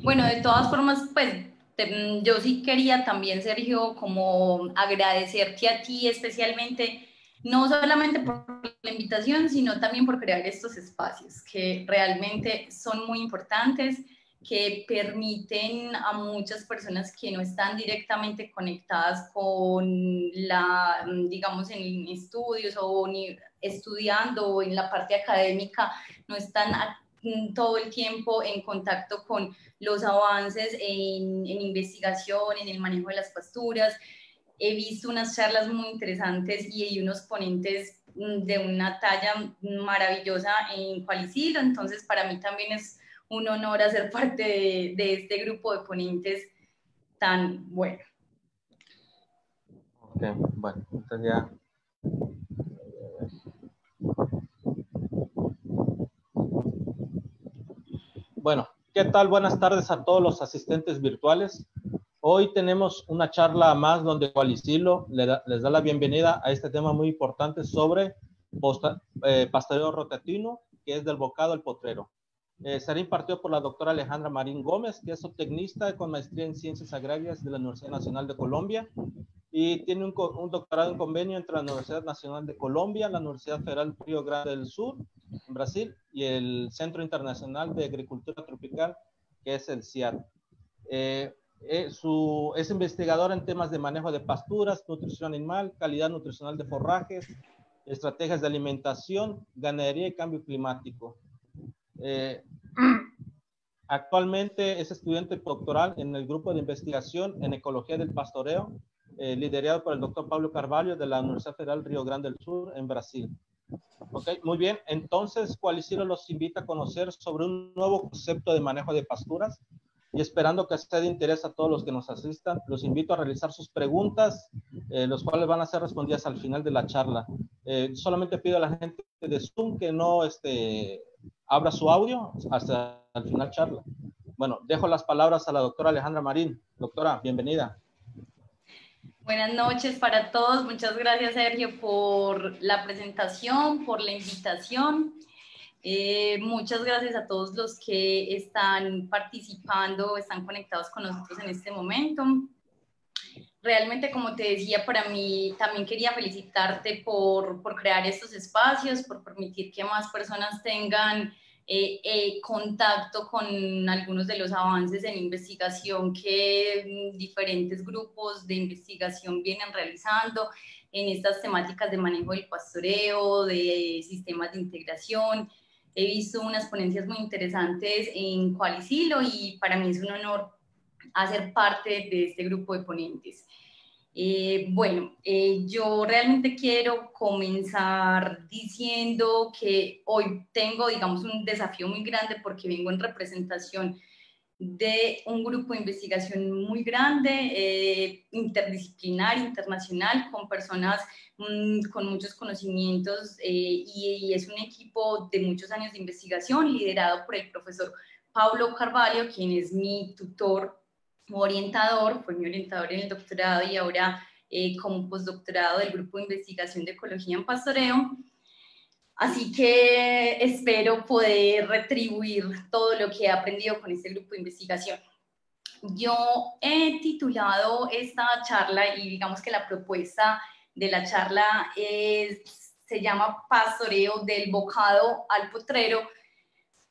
Bueno, de todas formas, pues yo sí quería también, Sergio, como agradecerte a ti especialmente, no solamente por la invitación, sino también por crear estos espacios que realmente son muy importantes, que permiten a muchas personas que no están directamente conectadas con la, digamos, en estudios o ni estudiando o en la parte académica, no están todo el tiempo en contacto con los avances en investigación, en el manejo de las pasturas. He visto unas charlas muy interesantes y hay unos ponentes de una talla maravillosa en Cualicilo, entonces para mí también es un honor hacer parte de este grupo de ponentes tan bueno. Ok, bueno, entonces ya. Bueno, ¿qué tal? Buenas tardes a todos los asistentes virtuales. Hoy tenemos una charla más donde Cualicilo les da la bienvenida a este tema muy importante sobre pastoreo rotatino, que es del bocado al potrero. Será impartido por la doctora Alejandra Marín Gómez, que es zootecnista con maestría en Ciencias Agrarias de la Universidad Nacional de Colombia y tiene un doctorado en convenio entre la Universidad Nacional de Colombia, la Universidad Federal Río Grande del Sur, en Brasil, y el Centro Internacional de Agricultura Tropical, que es el CIAT. Es investigador en temas de manejo de pasturas, nutrición animal, calidad nutricional de forrajes, estrategias de alimentación, ganadería y cambio climático. Actualmente es estudiante doctoral en el grupo de investigación en ecología del pastoreo, liderado por el doctor Pablo Carvalho de la Universidad Federal Río Grande del Sur en Brasil. Ok, muy bien. Entonces, Cualicilo los invita a conocer sobre un nuevo concepto de manejo de pasturas y esperando que sea de interés a todos los que nos asistan, los invito a realizar sus preguntas, los cuales van a ser respondidas al final de la charla. Solamente pido a la gente de Zoom que no abra su audio hasta el final charla. Bueno, dejo las palabras a la doctora Alejandra Marín. Doctora, bienvenida. Buenas noches para todos. Muchas gracias, Sergio, por la presentación, por la invitación. Muchas gracias a todos los que están participando, están conectados con nosotros en este momento. Realmente, como te decía, para mí también quería felicitarte por crear estos espacios, por permitir que más personas tengan contacto con algunos de los avances en investigación que diferentes grupos de investigación vienen realizando en estas temáticas de manejo del pastoreo, de sistemas de integración. He visto unas ponencias muy interesantes en Cualicilo y para mí es un honor hacer parte de este grupo de ponentes. Yo realmente quiero comenzar diciendo que hoy tengo, digamos, un desafío muy grande porque vengo en representación de un grupo de investigación muy grande, interdisciplinar, internacional, con personas con muchos conocimientos y es un equipo de muchos años de investigación liderado por el profesor Pablo Carvalho, quien es mi tutor orientador, fue mi orientador en el doctorado y ahora como postdoctorado del grupo de investigación de ecología en pastoreo. Así que espero poder retribuir todo lo que he aprendido con este grupo de investigación. Yo he titulado esta charla y digamos que la propuesta de la charla se llama Pastoreo del bocado al potrero,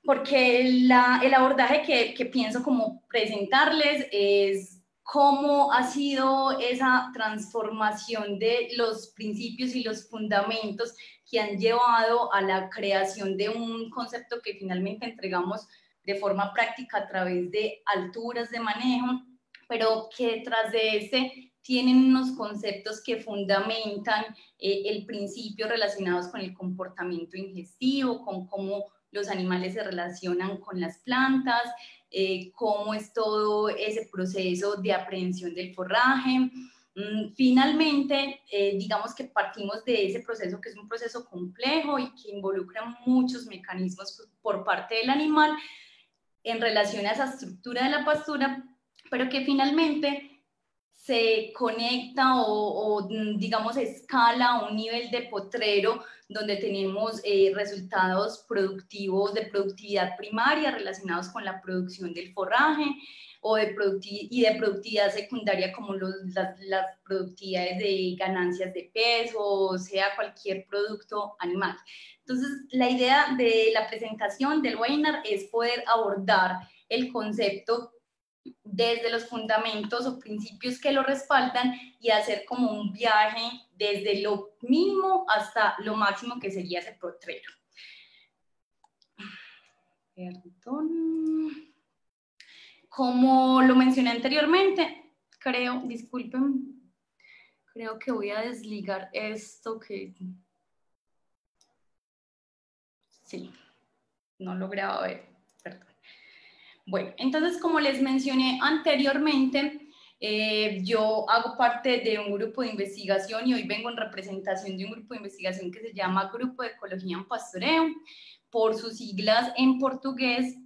porque el abordaje que pienso como presentarles es cómo ha sido esa transformación de los principios y los fundamentos que han llevado a la creación de un concepto que finalmente entregamos de forma práctica a través de alturas de manejo, pero que detrás de este tienen unos conceptos que fundamentan el principio relacionados con el comportamiento ingestivo, con cómo los animales se relacionan con las plantas, cómo es todo ese proceso de aprehensión del forraje. Finalmente, digamos que partimos de ese proceso que es un proceso complejo y que involucra muchos mecanismos por parte del animal en relación a esa estructura de la pastura, pero que finalmente se conecta o digamos escala a un nivel de potrero donde tenemos resultados productivos de productividad primaria relacionados con la producción del forraje o de productividad secundaria como las productividades de ganancias de peso, o sea, cualquier producto animal. Entonces, la idea de la presentación del webinar es poder abordar el concepto desde los fundamentos o principios que lo respaldan y hacer como un viaje desde lo mínimo hasta lo máximo que sería ese potrero. Perdón. Como lo mencioné anteriormente, disculpen, creo que voy a desligar esto que... Sí, no lograba ver, perdón. Bueno, entonces, como les mencioné anteriormente, yo hago parte de un grupo de investigación y hoy vengo en representación de un grupo de investigación que se llama Grupo de Ecología en Pastoreo, por sus siglas en portugués,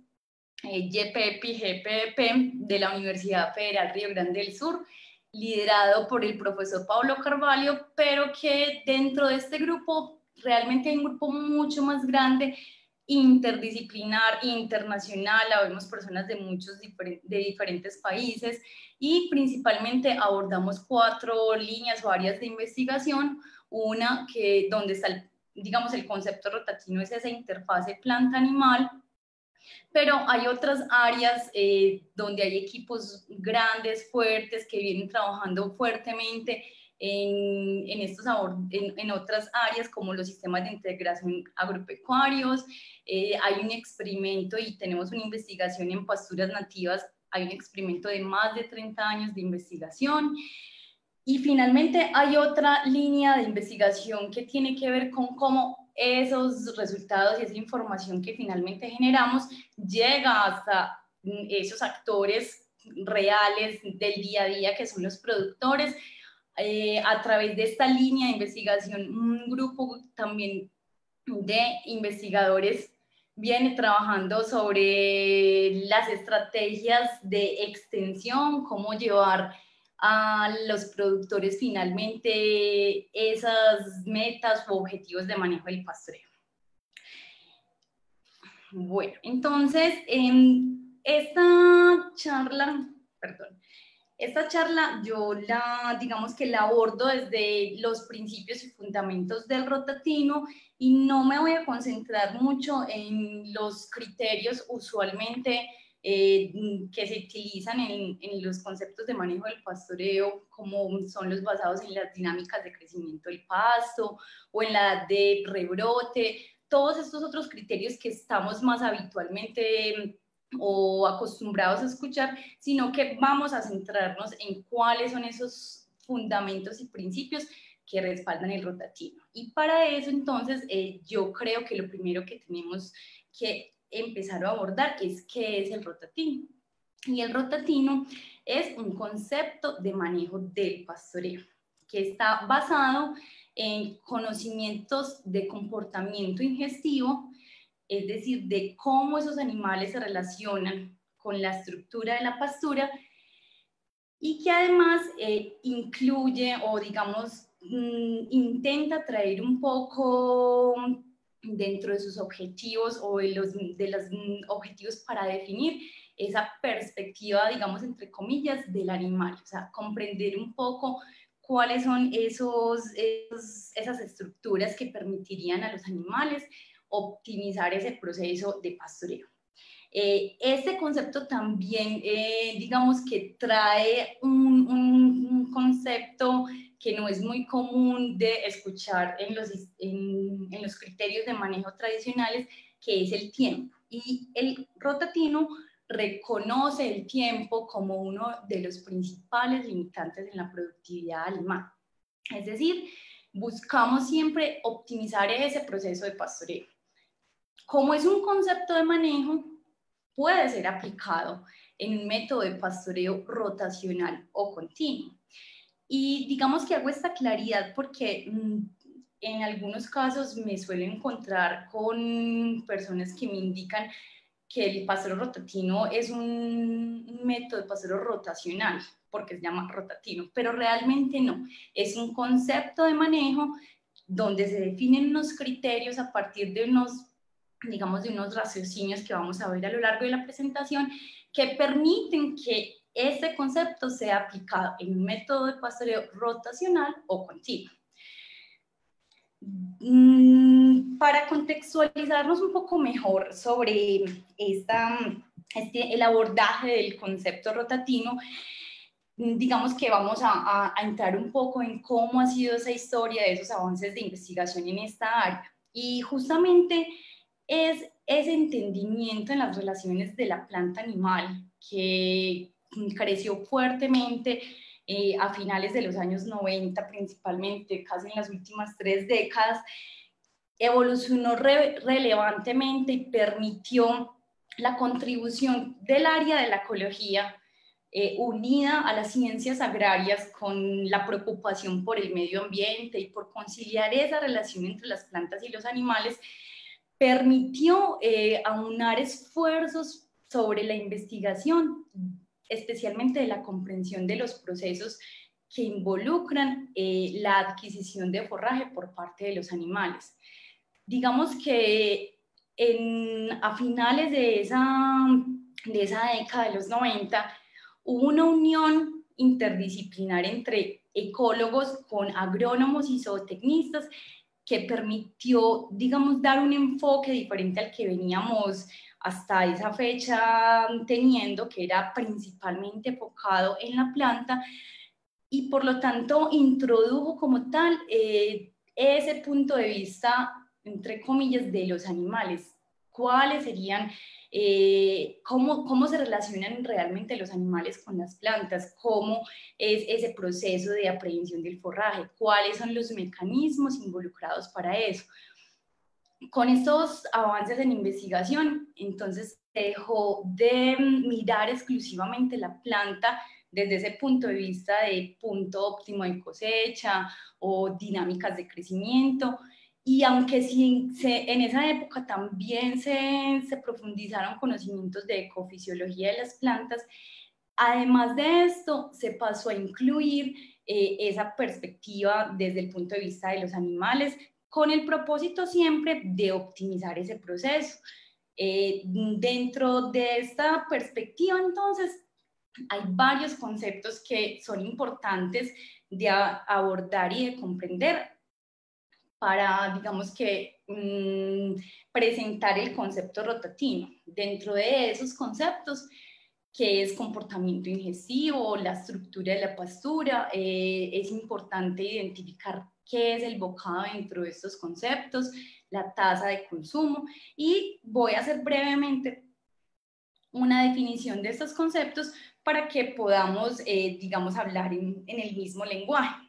GPEP, de la Universidad Federal Río Grande del Sur, liderado por el profesor Pablo Carvalho, pero que dentro de este grupo realmente hay un grupo mucho más grande, interdisciplinar, internacional, habemos personas de de diferentes países y principalmente abordamos 4 líneas o áreas de investigación, una que donde está, digamos, el concepto rotativo es esa interfase planta-animal, pero hay otras áreas donde hay equipos grandes, fuertes, que vienen trabajando fuertemente en otras áreas como los sistemas de integración agropecuarios. Hay un experimento y tenemos una investigación en pasturas nativas, hay un experimento de más de 30 años de investigación. Y finalmente hay otra línea de investigación que tiene que ver con cómo esos resultados y esa información que finalmente generamos llega hasta esos actores reales del día a día que son los productores. A través de esta línea de investigación, un grupo también de investigadores viene trabajando sobre las estrategias de extensión, cómo llevar a los productores finalmente esas metas u objetivos de manejo del pastoreo. Bueno, entonces, esta charla yo digamos que la abordo desde los principios y fundamentos del rotatino y no me voy a concentrar mucho en los criterios usualmente que se utilizan en los conceptos de manejo del pastoreo, como son los basados en las dinámicas de crecimiento del pasto o en la de rebrote, todos estos otros criterios que estamos más habitualmente o acostumbrados a escuchar, sino que vamos a centrarnos en cuáles son esos fundamentos y principios que respaldan el rotativo. Y para eso, entonces, yo creo que lo primero que tenemos que empezar a abordar es qué es el rotativo. Y el rotativo es un concepto de manejo del pastoreo que está basado en conocimientos de comportamiento ingestivo, es decir, de cómo esos animales se relacionan con la estructura de la pastura y que además incluye o digamos intenta traer un poco dentro de sus objetivos o de los objetivos para definir esa perspectiva, digamos, entre comillas, del animal, o sea, comprender un poco cuáles son esas estructuras que permitirían a los animales optimizar ese proceso de pastoreo. Este concepto también, digamos que trae un concepto que no es muy común de escuchar en los criterios de manejo tradicionales, que es el tiempo. Y el rotativo reconoce el tiempo como uno de los principales limitantes en la productividad animal. Es decir, buscamos siempre optimizar ese proceso de pastoreo. Como es un concepto de manejo, puede ser aplicado en un método de pastoreo rotacional o continuo. Y digamos que hago esta claridad porque en algunos casos me suelo encontrar con personas que me indican que el pastoreo rotativo es un método de pastoreo rotacional. porque se llama rotativo, pero realmente no, es un concepto de manejo donde se definen unos criterios a partir de unos, digamos, de unos raciocinios que vamos a ver a lo largo de la presentación, que permiten que este concepto sea aplicado en un método de pastoreo rotacional o continuo. Para contextualizarnos un poco mejor sobre el abordaje del concepto rotativo, digamos que vamos a entrar un poco en cómo ha sido esa historia de esos avances de investigación en esta área. Y justamente es ese entendimiento en las relaciones de la planta animal que creció fuertemente a finales de los años 90, principalmente, casi en las últimas 3 décadas, evolucionó relevantemente y permitió la contribución del área de la ecología unida a las ciencias agrarias con la preocupación por el medio ambiente y por conciliar esa relación entre las plantas y los animales, permitió aunar esfuerzos sobre la investigación, especialmente de la comprensión de los procesos que involucran la adquisición de forraje por parte de los animales. Digamos que a finales de esa década de los 90, hubo una unión interdisciplinar entre ecólogos con agrónomos y zootecnistas que permitió, digamos, dar un enfoque diferente al que veníamos hasta esa fecha teniendo, que era principalmente enfocado en la planta, y por lo tanto introdujo como tal ese punto de vista, entre comillas, de los animales. ¿Cuáles serían, cómo se relacionan realmente los animales con las plantas? ¿Cómo es ese proceso de aprehensión del forraje? ¿Cuáles son los mecanismos involucrados para eso? Con estos avances en investigación, entonces se dejó de mirar exclusivamente la planta desde ese punto de vista de punto óptimo de cosecha o dinámicas de crecimiento. Y aunque en esa época también se profundizaron conocimientos de ecofisiología de las plantas, además de esto se pasó a incluir esa perspectiva desde el punto de vista de los animales, con el propósito siempre de optimizar ese proceso. Dentro de esta perspectiva, entonces, hay varios conceptos que son importantes de abordar y de comprender para, digamos que, presentar el concepto rotativo. Dentro de esos conceptos, que es comportamiento ingestivo, la estructura de la pastura, es importante identificar qué es el bocado dentro de estos conceptos, la tasa de consumo, y voy a hacer brevemente una definición de estos conceptos para que podamos, digamos, hablar en el mismo lenguaje.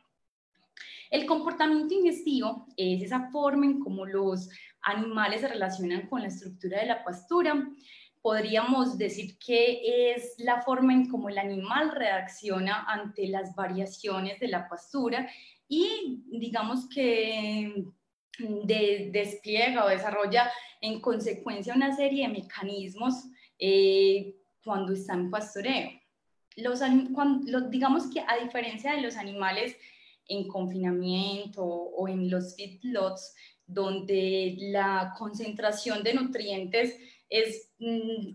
El comportamiento ingestivo es esa forma en cómo los animales se relacionan con la estructura de la pastura. Podríamos decir que es la forma en cómo el animal reacciona ante las variaciones de la pastura y digamos que despliega o desarrolla en consecuencia una serie de mecanismos cuando está en pastoreo. Digamos que a diferencia de los animales en confinamiento o en los feedlots, donde la concentración de nutrientes es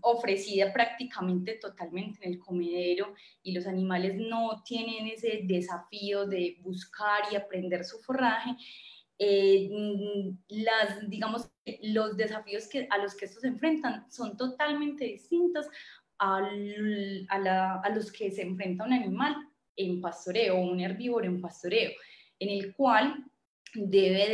ofrecida prácticamente totalmente en el comedero y los animales no tienen ese desafío de buscar y aprender su forraje, digamos, los desafíos a los que estos se enfrentan son totalmente distintos a los que se enfrenta un animal en pastoreo, un herbívoro en pastoreo, en el cual debe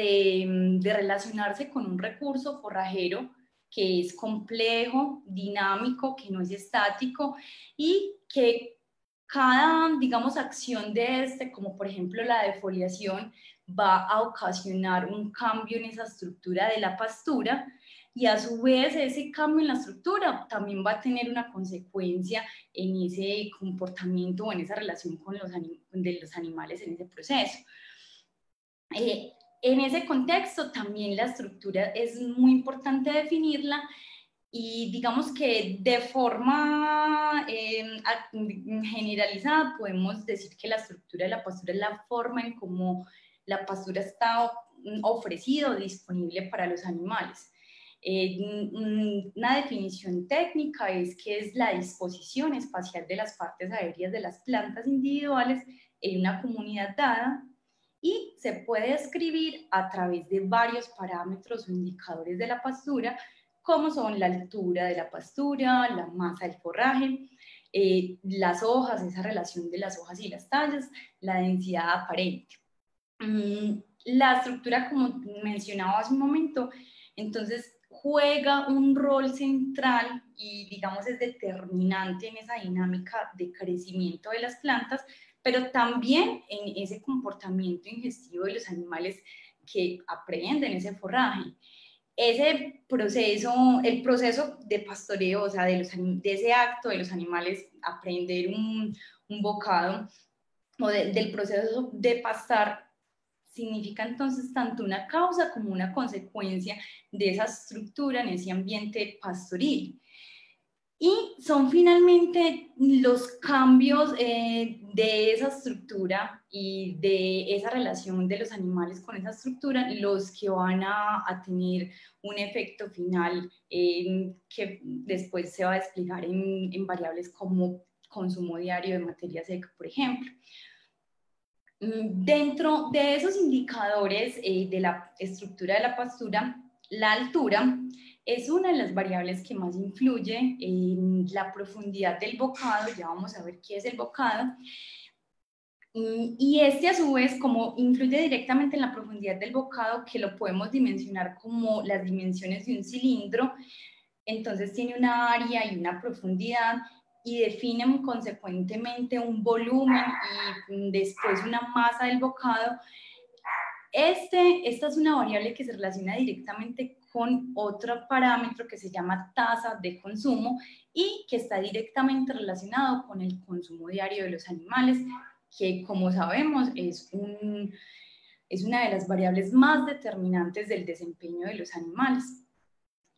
de relacionarse con un recurso forrajero que es complejo, dinámico, que no es estático y que cada, digamos, acción de como por ejemplo la defoliación, va a ocasionar un cambio en esa estructura de la pastura y a su vez ese cambio en la estructura también va a tener una consecuencia en ese comportamiento o en esa relación con de los animales en ese proceso. En ese contexto también la estructura es muy importante definirla Y digamos que de forma generalizada podemos decir que la estructura de la pastura es la forma en cómo la pastura está ofrecida o disponible para los animales. Una definición técnica es que es la disposición espacial de las partes aéreas de las plantas individuales en una comunidad dada, y se puede describir a través de varios parámetros o indicadores de la pastura, como son la altura de la pastura, la masa del forraje, las hojas, esa relación de las hojas y las tallas, la densidad aparente. La estructura, como mencionaba hace un momento, entonces juega un rol central y, digamos, es determinante en esa dinámica de crecimiento de las plantas, pero también en ese comportamiento ingestivo de los animales que aprenden ese forraje. Ese proceso, el proceso de pastoreo, o sea, de ese acto de los animales aprender un bocado, o del proceso de pastar, significa entonces tanto una causa como una consecuencia de esa estructura en ese ambiente pastoril. Y son finalmente los cambios de esa estructura y de esa relación de los animales con esa estructura los que van a tener un efecto final que después se va a explicar en variables como consumo diario de materia seca, por ejemplo. Dentro de esos indicadores de la estructura de la pastura, la altura es una de las variables que más influye en la profundidad del bocado. Ya vamos a ver qué es el bocado. Y este, a su vez, como influye directamente en la profundidad del bocado, que lo podemos dimensionar como las dimensiones de un cilindro, entonces tiene una área y una profundidad, y definen consecuentemente un volumen y después una masa del bocado. Esta es una variable que se relaciona directamente con otro parámetro que se llama tasa de consumo y que está directamente relacionado con el consumo diario de los animales, que, como sabemos, es una de las variables más determinantes del desempeño de los animales.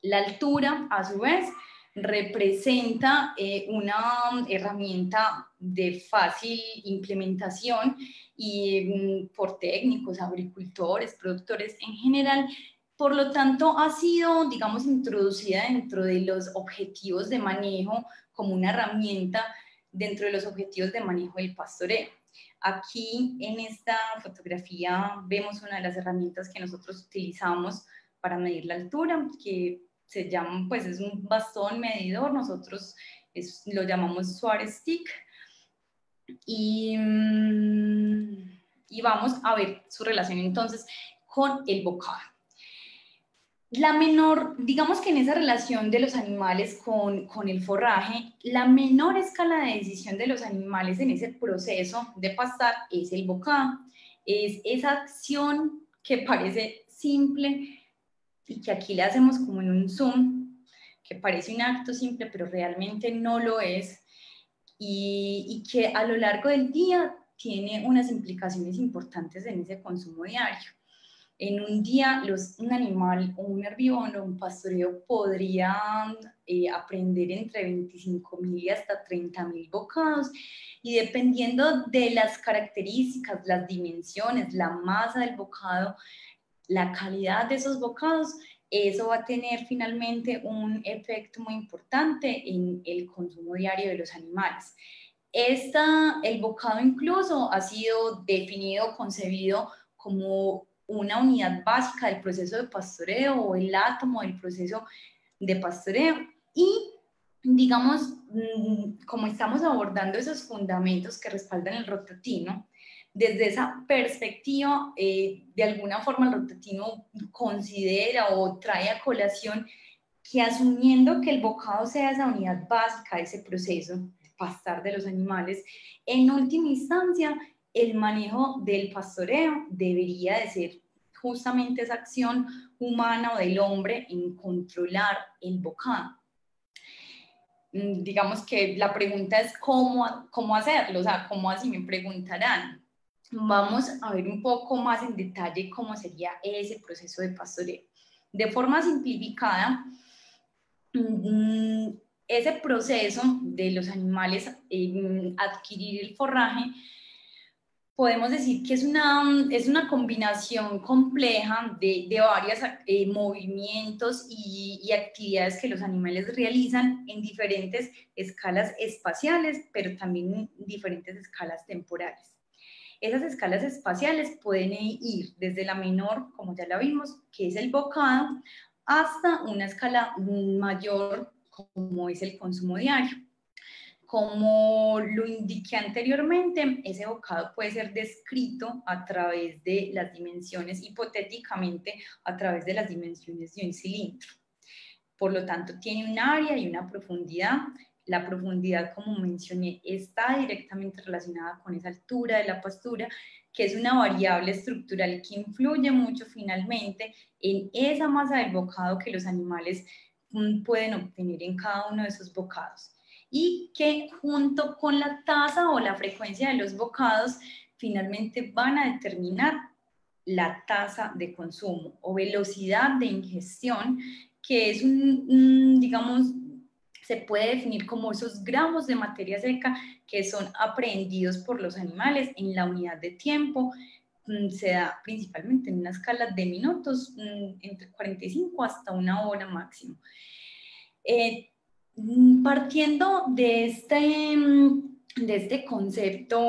La altura, a su vez, representa una herramienta de fácil implementación y por técnicos, agricultores, productores en general. Por lo tanto, ha sido, digamos, introducida dentro de los objetivos de manejo como una herramienta dentro de los objetivos de manejo del pastoreo. Aquí en esta fotografía vemos una de las herramientas que nosotros utilizamos para medir la altura, que se llama, pues es un bastón medidor, nosotros lo llamamos Swarth Stick, y vamos a ver su relación entonces con el bocado. La menor, digamos que en esa relación de los animales con el forraje, la menor escala de decisión de los animales en ese proceso de pastar es el bocado. Es esa acción que parece simple y que aquí le hacemos como en un zoom, que parece un acto simple, pero realmente no lo es, y que a lo largo del día tiene unas implicaciones importantes en ese consumo diario. En un día, un animal o un herbívoro o un pastoreo podrían aprender entre 25.000 y hasta 30.000 bocados, y dependiendo de las características, las dimensiones, la masa del bocado, la calidad de esos bocados, eso va a tener finalmente un efecto muy importante en el consumo diario de los animales. El bocado incluso ha sido definido, concebido como una unidad básica del proceso de pastoreo, o el átomo del proceso de pastoreo. Y digamos, como estamos abordando esos fundamentos que respaldan el rotatino, desde esa perspectiva, de alguna forma el rotatino considera o trae a colación que, asumiendo que el bocado sea esa unidad básica de ese proceso de pastar de los animales, en última instancia el manejo del pastoreo debería de ser justamente esa acción humana o del hombre en controlar el bocado. Digamos que la pregunta es cómo hacerlo, o sea, cómo así, me preguntarán. Vamos a ver un poco más en detalle cómo sería ese proceso de pastoreo. De forma simplificada, ese proceso de los animales adquirir el forraje, podemos decir que es una combinación compleja de varios movimientos y actividades que los animales realizan en diferentes escalas espaciales, pero también en diferentes escalas temporales. Esas escalas espaciales pueden ir desde la menor, como ya la vimos, que es el bocado, hasta una escala mayor, como es el consumo diario. Como lo indiqué anteriormente, ese bocado puede ser descrito a través de las dimensiones, hipotéticamente a través de las dimensiones de un cilindro. Por lo tanto, tiene un área y una profundidad. La profundidad, como mencioné, está directamente relacionada con esa altura de la pastura, que es una variable estructural que influye mucho finalmente en esa masa del bocado que los animales pueden obtener en cada uno de esos bocados. Y que junto con la tasa o la frecuencia de los bocados, finalmente van a determinar la tasa de consumo o velocidad de ingestión, que es digamos, se puede definir como esos gramos de materia seca que son aprehendidos por los animales en la unidad de tiempo. Se da principalmente en una escala de minutos, entre 45 hasta una hora máximo. Partiendo de este concepto,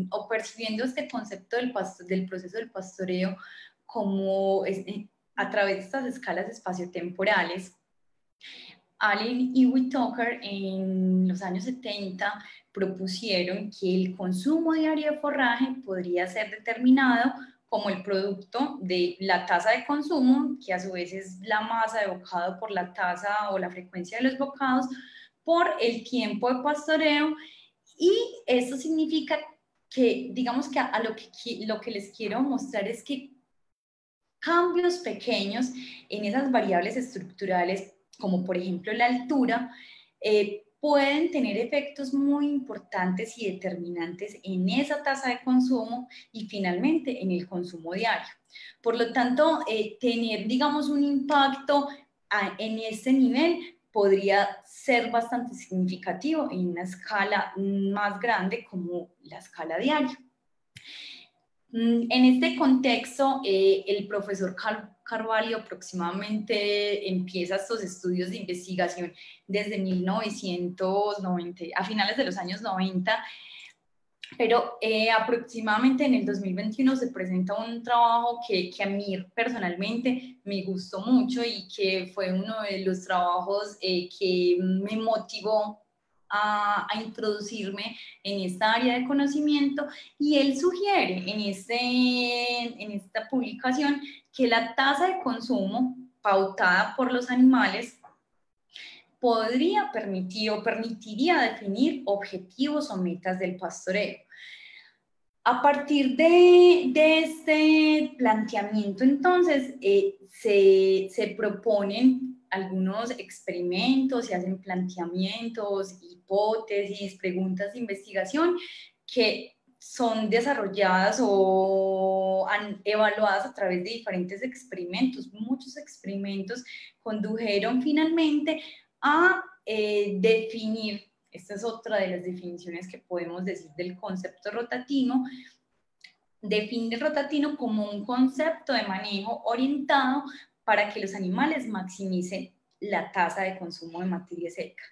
o percibiendo este concepto del proceso del pastoreo como a través de estas escalas espaciotemporales, Allen y Whitaker en los años 70 propusieron que el consumo diario de forraje podría ser determinado como el producto de la tasa de consumo, que a su vez es la masa de bocado por la tasa o la frecuencia de los bocados, por el tiempo de pastoreo. Y esto significa que, digamos que lo que les quiero mostrar es que cambios pequeños en esas variables estructurales, como por ejemplo la altura, pueden tener efectos muy importantes y determinantes en esa tasa de consumo y finalmente en el consumo diario. Por lo tanto, tener, digamos, un impacto en este nivel podría ser bastante significativo en una escala más grande como la escala diaria. En este contexto, el profesor Carvalho aproximadamente empieza estos estudios de investigación desde 1990, a finales de los años 90, pero aproximadamente en el 2021 se presenta un trabajo que a mí personalmente me gustó mucho y que fue uno de los trabajos que me motivó a introducirme en esta área de conocimiento, y él sugiere en esta publicación que la tasa de consumo pautada por los animales podría permitir o permitiría definir objetivos o metas del pastoreo. A partir de este planteamiento, entonces, se proponen algunos experimentos, se hacen planteamientos, hipótesis, preguntas de investigación que son desarrolladas o evaluadas a través de diferentes experimentos. Muchos experimentos condujeron finalmente a definir. Esta es otra de las definiciones que podemos decir del concepto rotativo. Define el rotativo como un concepto de manejo orientado para que los animales maximicen la tasa de consumo de materia seca.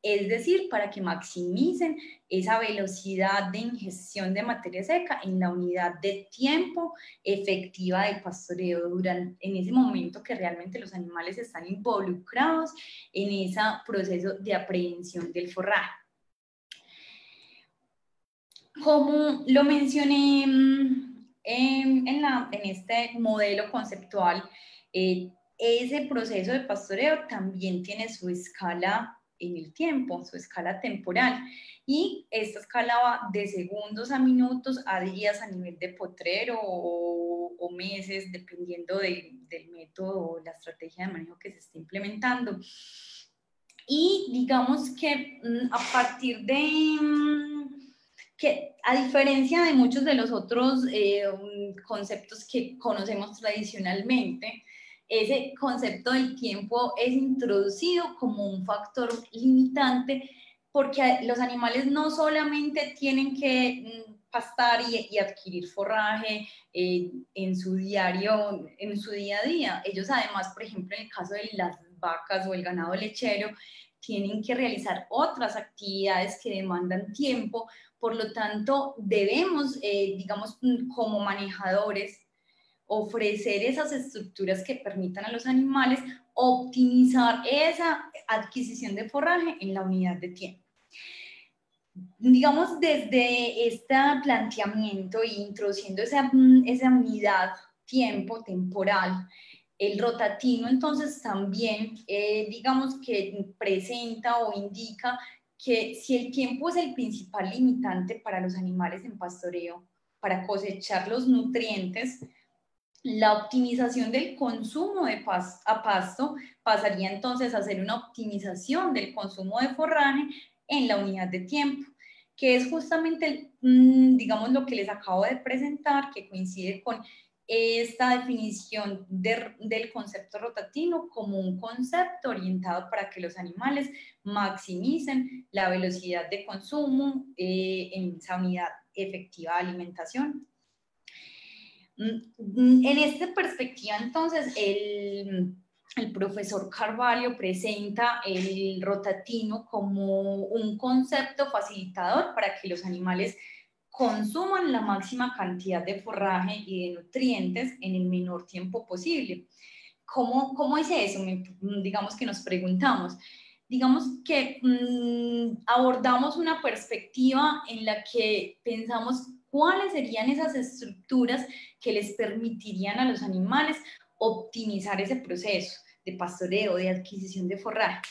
Es decir, para que maximicen esa velocidad de ingestión de materia seca en la unidad de tiempo efectiva del pastoreo en ese momento que realmente los animales están involucrados en ese proceso de aprehensión del forraje. Como lo mencioné en este modelo conceptual, ese proceso de pastoreo también tiene su escala en el tiempo, su escala temporal, y esta escala va de segundos a minutos a días a nivel de potrero o meses, dependiendo del método o la estrategia de manejo que se esté implementando. Y digamos que a partir de que, a diferencia de muchos de los otros conceptos que conocemos tradicionalmente, ese concepto del tiempo es introducido como un factor limitante, porque los animales no solamente tienen que pastar y adquirir forraje en su diario, en su día a día. Ellos además, por ejemplo, en el caso de las vacas o el ganado lechero, tienen que realizar otras actividades que demandan tiempo. Por lo tanto, debemos, digamos, como manejadores, ofrecer esas estructuras que permitan a los animales optimizar esa adquisición de forraje en la unidad de tiempo. Digamos, desde este planteamiento e introduciendo esa unidad tiempo temporal, el rotativo entonces también, digamos que presenta o indica que si el tiempo es el principal limitante para los animales en pastoreo, para cosechar los nutrientes, la optimización del consumo de a pasto pasaría entonces a ser una optimización del consumo de forraje en la unidad de tiempo, que es justamente, digamos, lo que les acabo de presentar, que coincide con esta definición del concepto rotativo como un concepto orientado para que los animales maximicen la velocidad de consumo en esa unidad efectiva de alimentación. En esta perspectiva, entonces, el profesor Carvalho presenta el rotativo como un concepto facilitador para que los animales consuman la máxima cantidad de forraje y de nutrientes en el menor tiempo posible. ¿Cómo es eso? Digamos que nos preguntamos. Digamos que abordamos una perspectiva en la que pensamos cuáles serían esas estructuras que les permitirían a los animales optimizar ese proceso de pastoreo, de adquisición de forraje.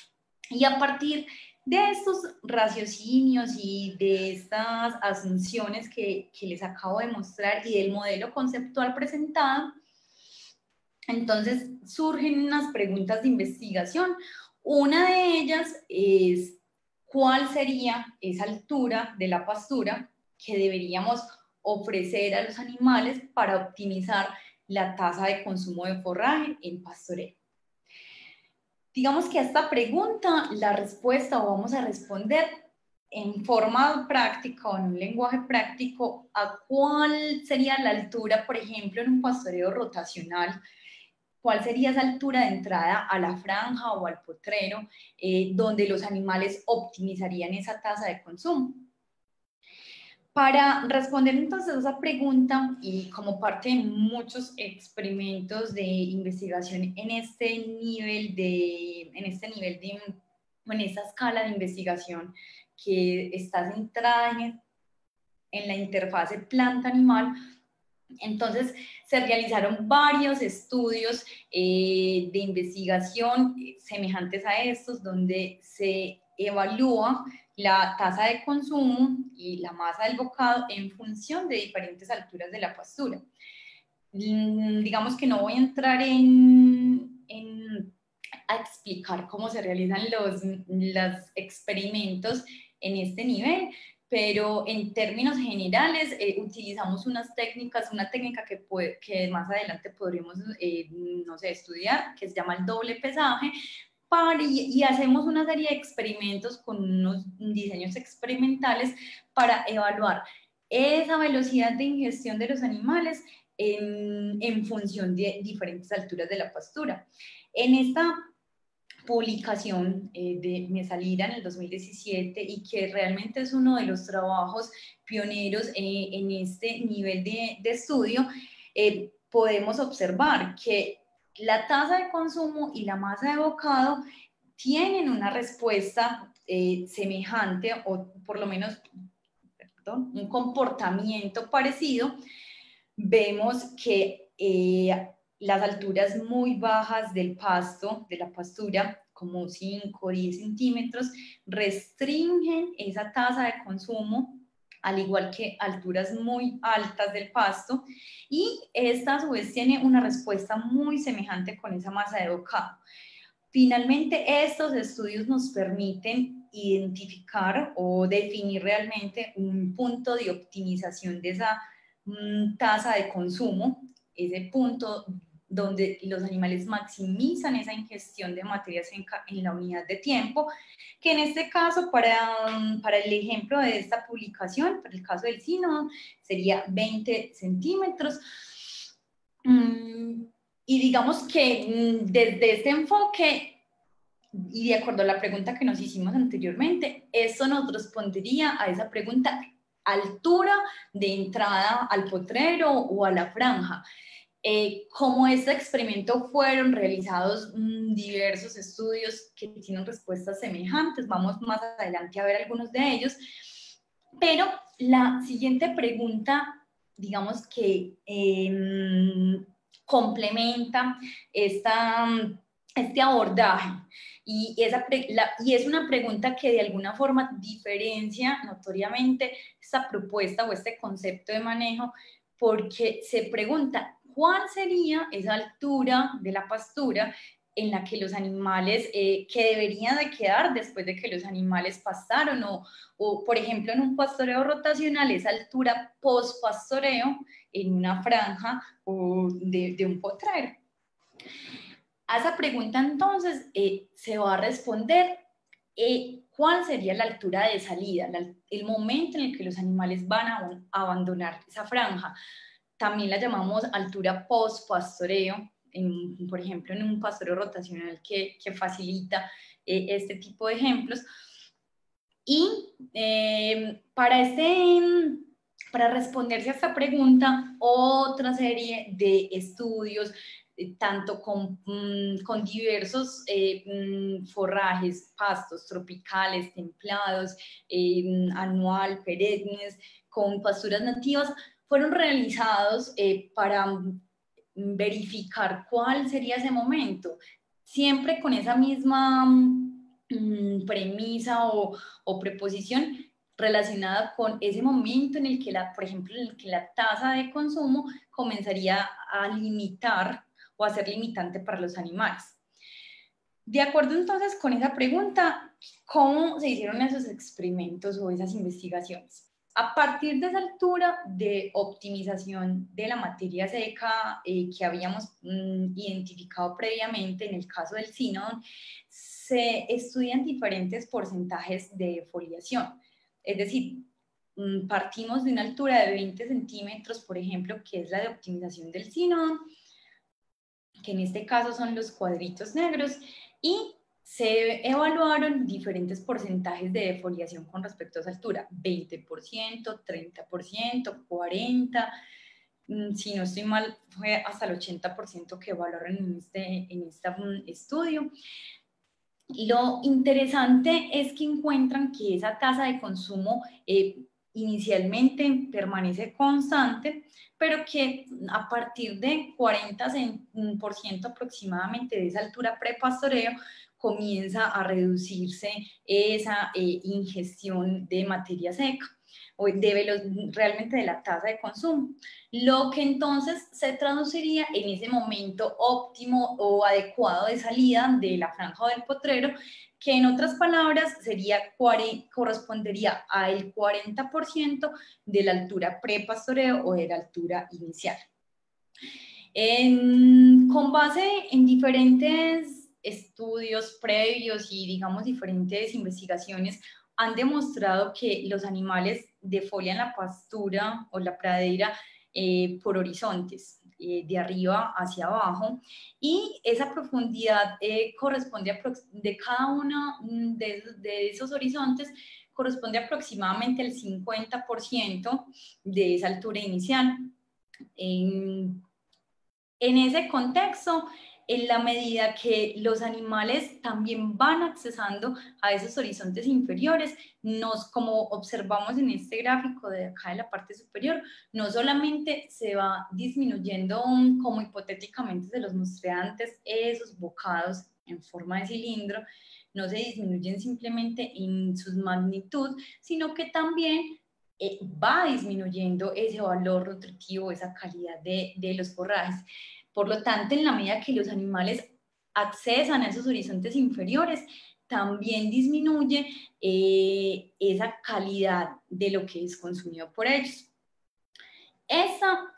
Y a partir de estos raciocinios y de estas asunciones que les acabo de mostrar y del modelo conceptual presentado, entonces surgen unas preguntas de investigación. Una de ellas es cuál sería esa altura de la pastura que deberíamos ofrecer a los animales para optimizar la tasa de consumo de forraje en pastoreo. Digamos que a esta pregunta la respuesta, o vamos a responder en forma práctica o en un lenguaje práctico, a cuál sería la altura, por ejemplo, en un pastoreo rotacional, cuál sería esa altura de entrada a la franja o al potrero, donde los animales optimizarían esa tasa de consumo. Para responder entonces a esa pregunta, y como parte de muchos experimentos de investigación en esta escala de investigación que está centrada en la interfase planta-animal, entonces se realizaron varios estudios de investigación semejantes a estos, donde se evalúa la tasa de consumo y la masa del bocado en función de diferentes alturas de la pastura. Digamos que no voy a entrar a explicar cómo se realizan los experimentos en este nivel, pero en términos generales utilizamos una técnica que más adelante podríamos, no sé, estudiar, que se llama el doble pesaje, y hacemos una serie de experimentos con unos diseños experimentales para evaluar esa velocidad de ingestión de los animales en función de diferentes alturas de la pastura. En esta publicación de Mesalira en el 2017, y que realmente es uno de los trabajos pioneros en este nivel de estudio, podemos observar que la tasa de consumo y la masa de bocado tienen una respuesta semejante, o por lo menos, perdón, un comportamiento parecido. Vemos que las alturas muy bajas del pasto, de la pastura, como 5 o 10 centímetros, restringen esa tasa de consumo, al igual que alturas muy altas del pasto, y esta a su vez tiene una respuesta muy semejante con esa masa de bocado. Finalmente, estos estudios nos permiten identificar o definir realmente un punto de optimización de esa tasa de consumo, ese punto donde los animales maximizan esa ingestión de materia seca en la unidad de tiempo, que en este caso, para el ejemplo de esta publicación, para el caso del Synodon, sería 20 centímetros. Y digamos que desde este enfoque, y de acuerdo a la pregunta que nos hicimos anteriormente, eso nos respondería a esa pregunta: altura de entrada al potrero o a la franja. Como este experimento fueron realizados diversos estudios que tienen respuestas semejantes, vamos más adelante a ver algunos de ellos, pero la siguiente pregunta, digamos que complementa este abordaje, y es una pregunta que de alguna forma diferencia notoriamente esta propuesta o este concepto de manejo, porque se pregunta cuál sería esa altura de la pastura en la que los animales, que deberían de quedar después de que los animales pastaron, o por ejemplo en un pastoreo rotacional, esa altura post pastoreo en una franja o de un potrero. A esa pregunta entonces se va a responder cuál sería la altura de salida, el momento en el que los animales van a abandonar esa franja. También la llamamos altura post-pastoreo, por ejemplo, en un pastoreo rotacional que facilita este tipo de ejemplos. Y para responderse a esta pregunta, otra serie de estudios, tanto con diversos forrajes, pastos tropicales, templados, anual, perennes, con pasturas nativas, fueron realizados para verificar cuál sería ese momento, siempre con esa misma premisa o preposición relacionada con ese momento en el que por ejemplo, en el que la tasa de consumo comenzaría a limitar o a ser limitante para los animales. De acuerdo entonces con esa pregunta, ¿cómo se hicieron esos experimentos o esas investigaciones? A partir de esa altura de optimización de la materia seca que habíamos identificado previamente en el caso del Synodon, se estudian diferentes porcentajes de foliación. Es decir, partimos de una altura de 20 centímetros, por ejemplo, que es la de optimización del Synodon, que en este caso son los cuadritos negros, y se evaluaron diferentes porcentajes de defoliación con respecto a esa altura: 20%, 30%, 40%, si no estoy mal, fue hasta el 80% que evaluaron en este estudio. Lo interesante es que encuentran que esa tasa de consumo inicialmente permanece constante, pero que a partir de 40% aproximadamente de esa altura prepastoreo comienza a reducirse esa ingestión de materia seca o realmente de la tasa de consumo, lo que entonces se traduciría en ese momento óptimo o adecuado de salida de la franja del potrero, que en otras palabras correspondería al 40% de la altura prepastoreo o de la altura inicial. Con base en diferentes estudios previos y digamos diferentes investigaciones, han demostrado que los animales defolian la pastura o la pradera por horizontes, de arriba hacia abajo, y esa profundidad corresponde de cada uno de esos horizontes, corresponde aproximadamente al 50% de esa altura inicial. En ese contexto, en la medida que los animales también van accesando a esos horizontes inferiores, como observamos en este gráfico de acá en la parte superior, no solamente se va disminuyendo, como hipotéticamente se los mostré antes, esos bocados en forma de cilindro, no se disminuyen simplemente en su magnitud, sino que también va disminuyendo ese valor nutritivo, esa calidad de los forrajes. Por lo tanto, en la medida que los animales accesan a esos horizontes inferiores, también disminuye esa calidad de lo que es consumido por ellos. Esa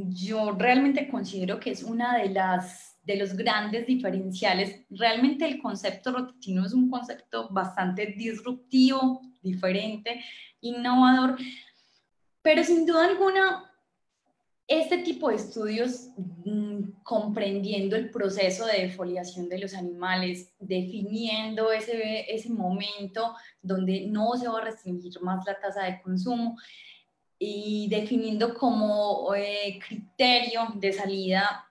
yo realmente considero que es una de los grandes diferenciales. Realmente el concepto rotativo es un concepto bastante disruptivo, diferente, innovador, pero sin duda alguna este tipo de estudios, comprendiendo el proceso de defoliación de los animales, definiendo ese momento donde no se va a restringir más la tasa de consumo y definiendo como criterio de salida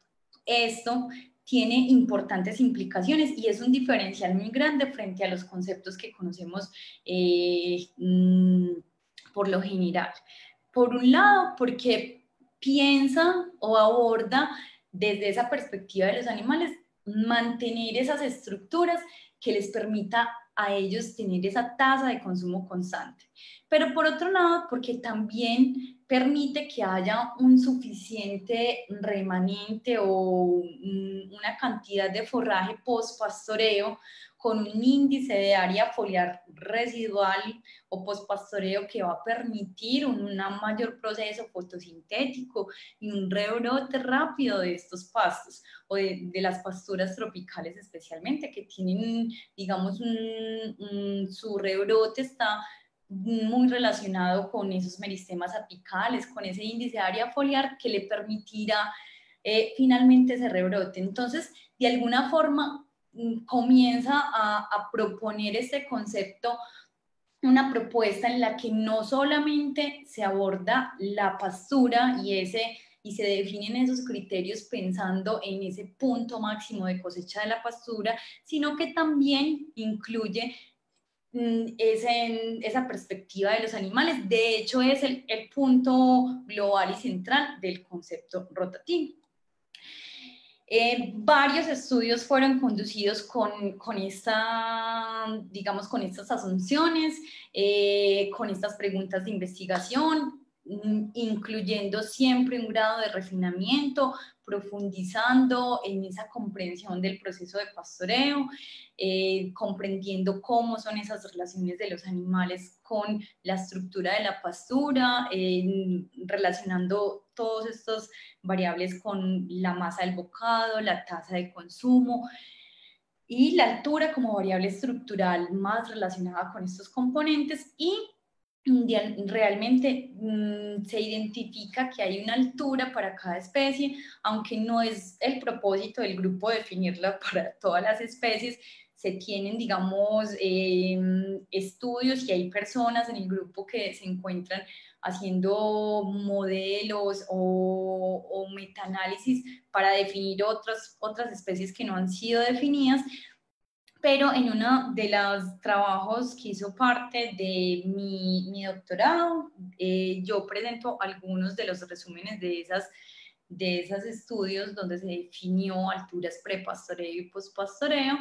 esto, tiene importantes implicaciones y es un diferencial muy grande frente a los conceptos que conocemos por lo general. Por un lado, porque piensa o aborda desde esa perspectiva de los animales mantener esas estructuras que les permita a ellos tener esa tasa de consumo constante. Pero por otro lado, porque también permite que haya un suficiente remanente o una cantidad de forraje post-pastoreo con un índice de área foliar residual o post-pastoreo que va a permitir un mayor proceso fotosintético y un rebrote rápido de estos pastos o de las pasturas tropicales especialmente, que tienen, digamos, su rebrote está muy relacionado con esos meristemas apicales, con ese índice de área foliar que le permitirá finalmente ese rebrote. Entonces, de alguna forma, comienza a proponer este concepto, una propuesta en la que no solamente se aborda la pastura y se definen esos criterios pensando en ese punto máximo de cosecha de la pastura, sino que también incluye esa perspectiva de los animales. De hecho, es el punto global y central del concepto rotativo. Varios estudios fueron conducidos con digamos, con estas asunciones, con estas preguntas de investigación, incluyendo siempre un grado de refinamiento, profundizando en esa comprensión del proceso de pastoreo, comprendiendo cómo son esas relaciones de los animales con la estructura de la pastura, relacionando todos estos variables con la masa del bocado, la tasa de consumo y la altura como variable estructural más relacionada con estos componentes, y realmente se identifica que hay una altura para cada especie, aunque no es el propósito del grupo definirla para todas las especies. Se tienen, digamos, estudios y hay personas en el grupo que se encuentran haciendo modelos o metaanálisis para definir otras especies que no han sido definidas. Pero en uno de los trabajos que hizo parte de mi doctorado, yo presento algunos de los resúmenes de esos estudios donde se definió alturas prepastoreo y postpastoreo,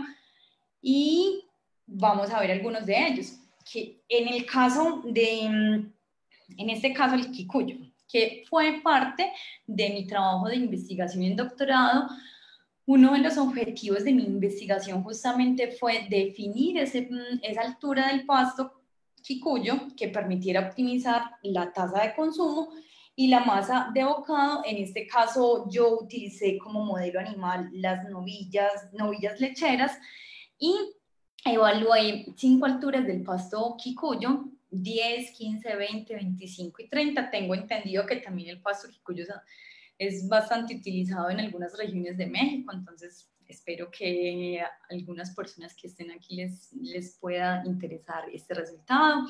y vamos a ver algunos de ellos. Que en este caso el Kikuyo, que fue parte de mi trabajo de investigación en doctorado, uno de los objetivos de mi investigación justamente fue definir esa altura del pasto Kikuyo que permitiera optimizar la tasa de consumo y la masa de bocado. En este caso yo utilicé como modelo animal las novillas lecheras y evalué 5 alturas del pasto Kikuyo: 10, 15, 20, 25 y 30. Tengo entendido que también el pasto Kikuyo es bastante utilizado en algunas regiones de México, entonces espero que a algunas personas que estén aquí les pueda interesar este resultado.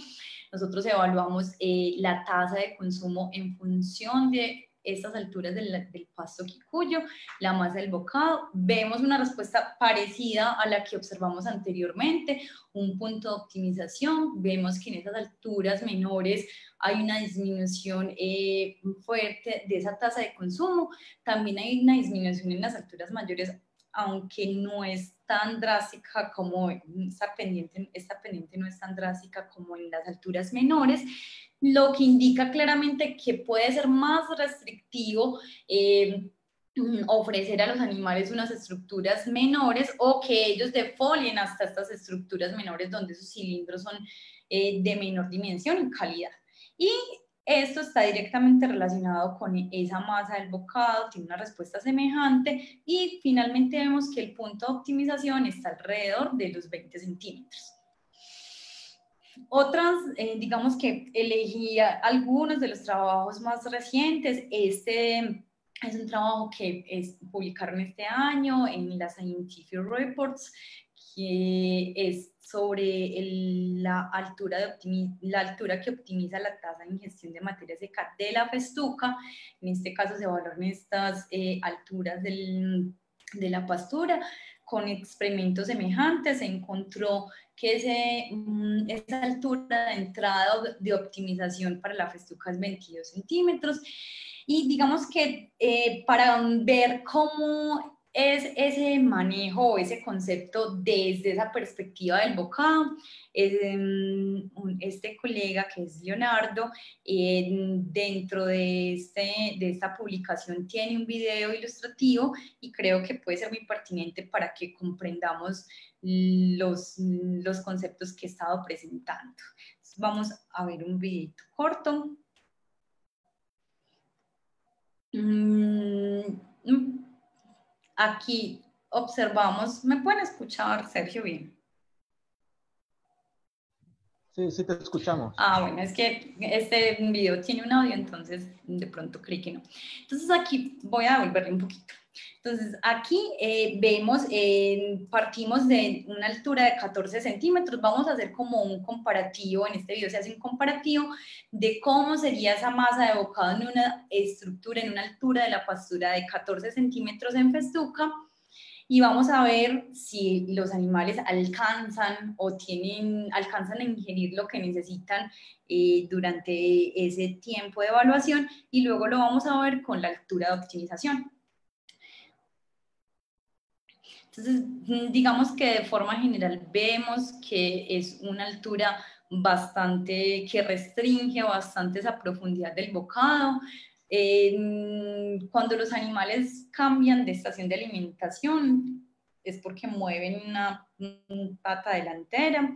Nosotros evaluamos la tasa de consumo en función de estas alturas del pasto Kikuyo, la masa del bocado. Vemos una respuesta parecida a la que observamos anteriormente, un punto de optimización. Vemos que en esas alturas menores hay una disminución fuerte de esa tasa de consumo. También hay una disminución en las alturas mayores, aunque no es tan drástica como esta pendiente no es tan drástica como en las alturas menores, lo que indica claramente que puede ser más restrictivo ofrecer a los animales unas estructuras menores, o que ellos defolien hasta estas estructuras menores donde sus cilindros son de menor dimensión y calidad. Y Esto está directamente relacionado con esa masa del bocado, tiene una respuesta semejante y finalmente vemos que el punto de optimización está alrededor de los 20 centímetros. Otras, digamos que elegí algunos de los trabajos más recientes. Este es un trabajo que publicaron este año en la Scientific Reports, que es sobre la altura que optimiza la tasa de ingestión de materia seca de la festuca. En este caso se evaluaron estas alturas de la pastura. Con experimentos semejantes se encontró que esa altura de entrada de optimización para la festuca es 22 centímetros. Y digamos que para ver cómo es ese manejo o ese concepto desde esa perspectiva del bocado, este colega que es Leonardo, dentro de esta publicación tiene un video ilustrativo y creo que puede ser muy pertinente para que comprendamos los conceptos que he estado presentando. Entonces, vamos a ver un videito corto. Aquí observamos, ¿me pueden escuchar, Sergio, bien? Sí, sí te escuchamos. Ah, bueno, es que este video tiene un audio, entonces de pronto creí que no. Entonces aquí voy a devolverle un poquito. Entonces aquí vemos, partimos de una altura de 14 centímetros, vamos a hacer como un comparativo, en este video se hace un comparativo de cómo sería esa masa de bocado en una estructura, en una altura de la pastura de 14 centímetros en festuca, y vamos a ver si los animales alcanzan a ingerir lo que necesitan durante ese tiempo de evaluación, y luego lo vamos a ver con la altura de optimización. Entonces, digamos que de forma general vemos que es una altura bastante, que restringe bastante esa profundidad del bocado. Cuando los animales cambian de estación de alimentación es porque mueven una pata delantera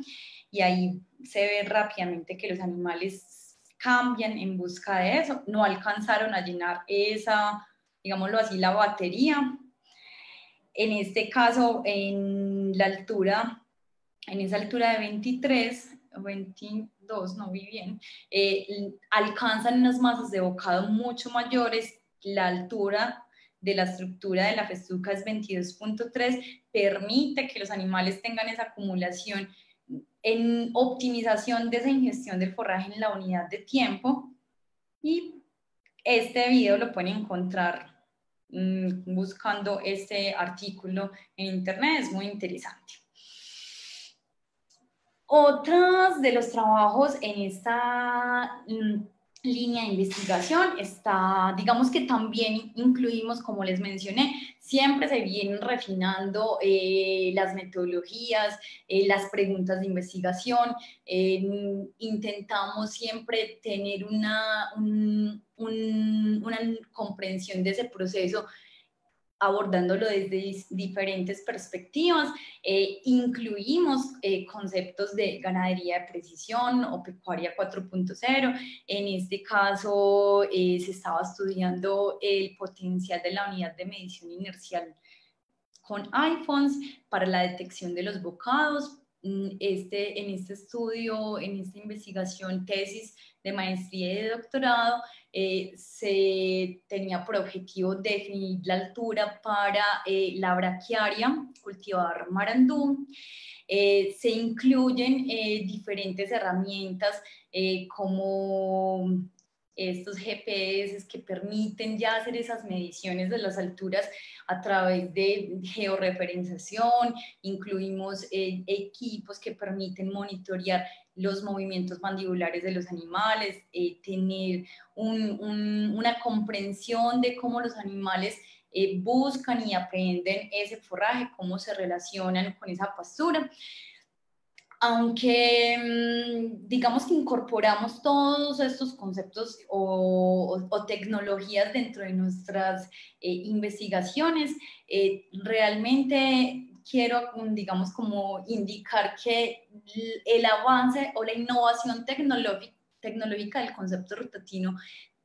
y ahí se ve rápidamente que los animales cambian en busca de eso, no alcanzaron a llenar esa, digámoslo así, la batería. En este caso, en esa altura de 23, 22, no vi bien, alcanzan unas masas de bocado mucho mayores. La altura de la estructura de la festuca es 22.3, permite que los animales tengan esa acumulación en optimización de esa ingestión del forraje en la unidad de tiempo. Y este video lo pueden encontrar buscando este artículo en internet, es muy interesante. Otros de los trabajos en esta línea de investigación está, digamos que también incluimos, como les mencioné, siempre se vienen refinando las metodologías, las preguntas de investigación, intentamos siempre tener una comprensión de ese proceso, abordándolo desde diferentes perspectivas. Incluimos conceptos de ganadería de precisión o pecuaria 4.0. En este caso se estaba estudiando el potencial de la unidad de medición inercial con iPhones para la detección de los bocados. En este estudio, en esta investigación, tesis de maestría y de doctorado, se tenía por objetivo definir la altura para la braquiaria, cultivar marandú. Se incluyen diferentes herramientas como estos GPS que permiten ya hacer esas mediciones de las alturas a través de georreferenciación. Incluimos equipos que permiten monitorear los movimientos mandibulares de los animales, tener una comprensión de cómo los animales buscan y aprenden ese forraje, cómo se relacionan con esa pastura. Aunque digamos que incorporamos todos estos conceptos o tecnologías dentro de nuestras investigaciones, realmente quiero, digamos, como indicar que el avance o la innovación tecnológica tecnológica del concepto rotatino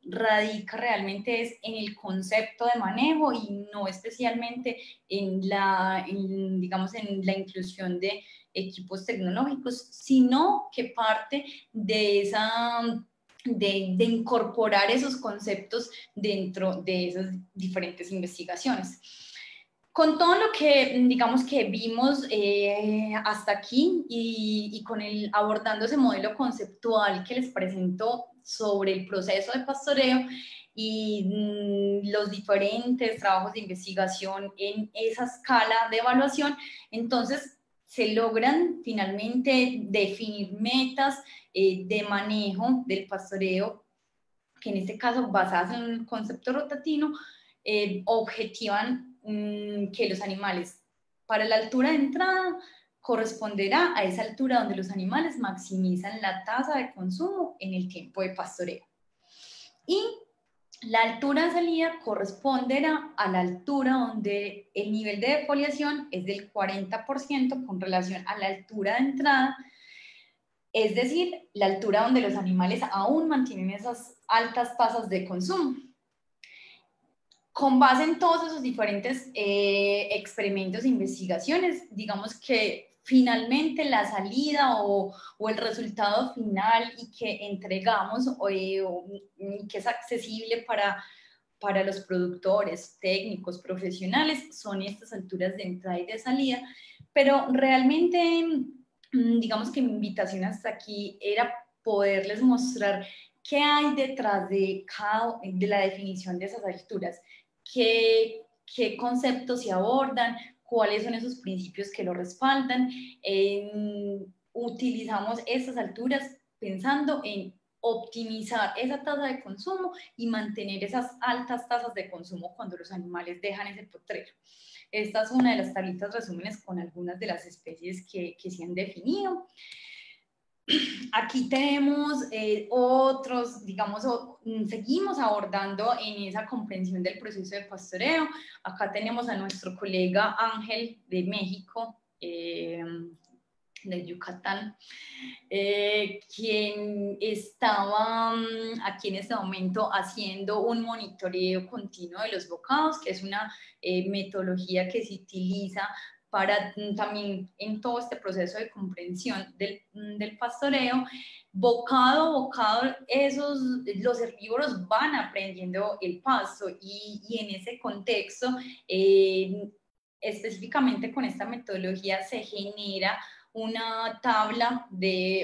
radica realmente es en el concepto de manejo y no especialmente digamos, en la inclusión de equipos tecnológicos, sino que parte de de incorporar esos conceptos dentro de esas diferentes investigaciones. Con todo lo que, digamos, que vimos hasta aquí y con abordando ese modelo conceptual que les presento sobre el proceso de pastoreo y los diferentes trabajos de investigación en esa escala de evaluación, entonces se logran finalmente definir metas de manejo del pastoreo, que en este caso basadas en el concepto rotatino, objetivan que los animales para la altura de entrada corresponderá a esa altura donde los animales maximizan la tasa de consumo en el tiempo de pastoreo. Y la altura de salida corresponderá a la altura donde el nivel de defoliación es del 40% con relación a la altura de entrada, es decir, la altura donde los animales aún mantienen esas altas tasas de consumo. Con base en todos esos diferentes experimentos e investigaciones, digamos que finalmente la salida o el resultado final y que entregamos que es accesible para los productores, técnicos, profesionales, son estas alturas de entrada y de salida, pero realmente, digamos que mi invitación hasta aquí era poderles mostrar qué hay detrás de la definición de esas alturas, qué conceptos se abordan, cuáles son esos principios que lo respaldan. Utilizamos esas alturas pensando en optimizar esa tasa de consumo y mantener esas altas tasas de consumo cuando los animales dejan ese potrero. Esta es una de las tablitas resúmenes con algunas de las especies que se han definido. Aquí tenemos otros, digamos, seguimos abordando en esa comprensión del proceso de pastoreo. Acá tenemos a nuestro colega Ángel de México, de Yucatán, quien estaba aquí en este momento haciendo un monitoreo continuo de los bocados, que es una metodología que se utiliza para también en todo este proceso de comprensión del pastoreo. Bocado a bocado, los herbívoros van aprendiendo el pasto y en ese contexto, específicamente con esta metodología, se genera una tabla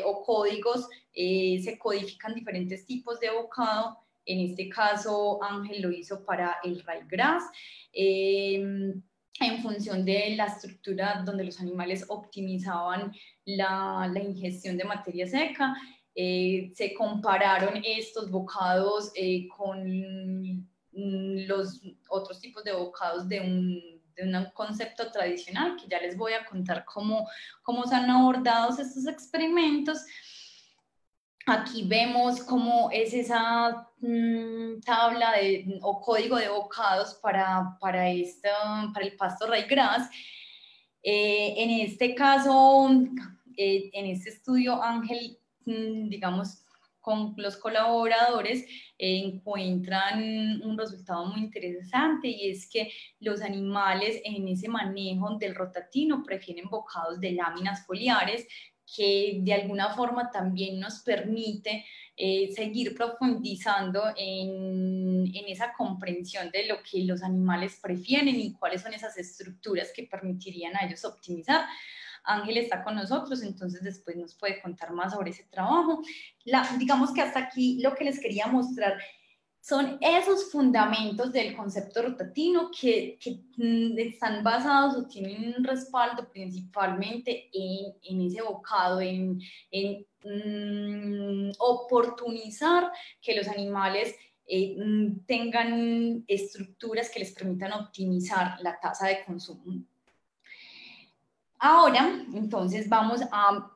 o códigos, se codifican diferentes tipos de bocado. En este caso, Ángel lo hizo para el ryegrass, en función de la estructura donde los animales optimizaban la ingestión de materia seca. Se compararon estos bocados con los otros tipos de bocados de un concepto tradicional, que ya les voy a contar cómo se han abordado estos experimentos. Aquí vemos cómo es esa tabla o código de bocados para el pasto ryegrass. En este caso, en este estudio, Ángel, digamos, con los colaboradores encuentran un resultado muy interesante, y es que los animales en ese manejo del rotatino prefieren bocados de láminas foliares, que de alguna forma también nos permite seguir profundizando en esa comprensión de lo que los animales prefieren y cuáles son esas estructuras que permitirían a ellos optimizar. Ángel está con nosotros, entonces después nos puede contar más sobre ese trabajo. Digamos que hasta aquí lo que les quería mostrar son esos fundamentos del concepto rotatino que están basados o tienen un respaldo principalmente en ese bocado, en oportunizar que los animales tengan estructuras que les permitan optimizar la tasa de consumo. Ahora, entonces vamos a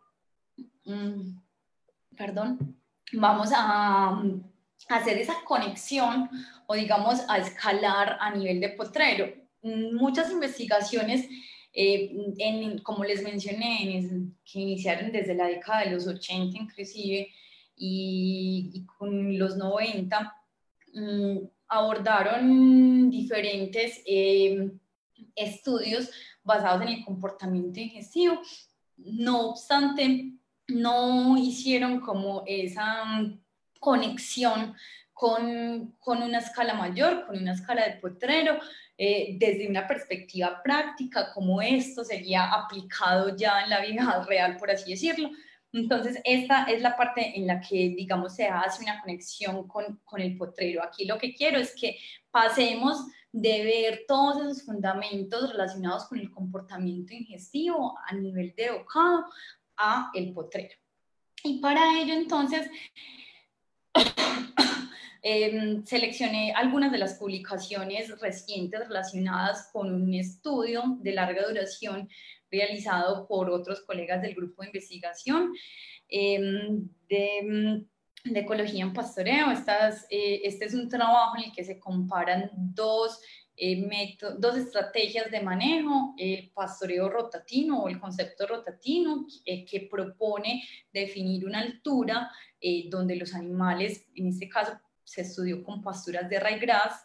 hacer esa conexión, o digamos a escalar a nivel de potrero. Muchas investigaciones, como les mencioné, que iniciaron desde la década de los 80 inclusive, y con los 90, abordaron diferentes estudios basados en el comportamiento digestivo. No obstante, no hicieron como esa conexión con una escala mayor, con una escala de potrero, desde una perspectiva práctica, como esto sería aplicado ya en la vida real, por así decirlo. Entonces, esta es la parte en la que, digamos, se hace una conexión con el potrero. Aquí lo que quiero es que pasemos de ver todos esos fundamentos relacionados con el comportamiento digestivo a nivel de bocado a el potrero. Y para ello, entonces, seleccioné algunas de las publicaciones recientes relacionadas con un estudio de larga duración realizado por otros colegas del grupo de investigación de ecología en pastoreo. Este es un trabajo en el que se comparan dos estrategias de manejo, el pastoreo rotatino o el concepto rotatino, que propone definir una altura donde los animales, en este caso se estudió con pasturas de ryegrass,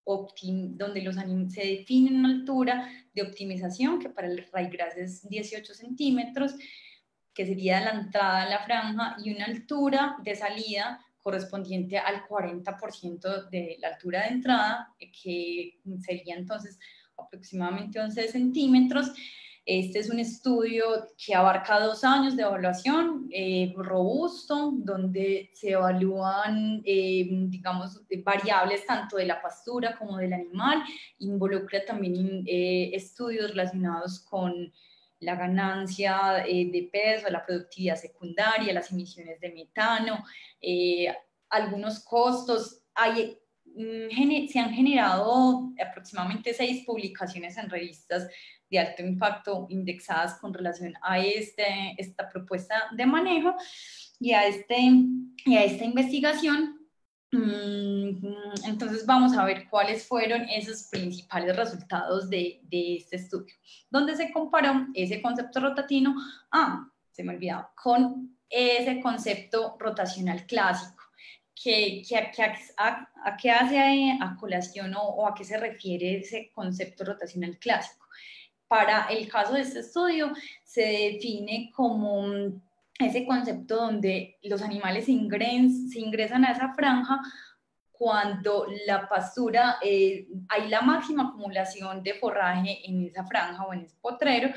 donde se define una altura de optimización que para el ryegrass es 18 centímetros, que sería la entrada a la franja, y una altura de salida correspondiente al 40% de la altura de entrada, que sería entonces aproximadamente 11 centímetros. Este es un estudio que abarca 2 años de evaluación robusto, donde se evalúan, digamos, variables tanto de la pastura como del animal. Involucra también estudios relacionados con la ganancia de peso, la productividad secundaria, las emisiones de metano, algunos costos. Se han generado aproximadamente 6 publicaciones en revistas de alto impacto indexadas con relación a esta propuesta de manejo y a esta investigación. Entonces vamos a ver cuáles fueron esos principales resultados de este estudio, donde se comparó ese concepto rotatino, se me olvidaba, con ese concepto rotacional clásico. ¿A qué hace a colación o a qué se refiere ese concepto rotacional clásico? Para el caso de este estudio se define como ese concepto donde los animales se ingresan a esa franja cuando la pastura, hay la máxima acumulación de forraje en esa franja o en ese potrero,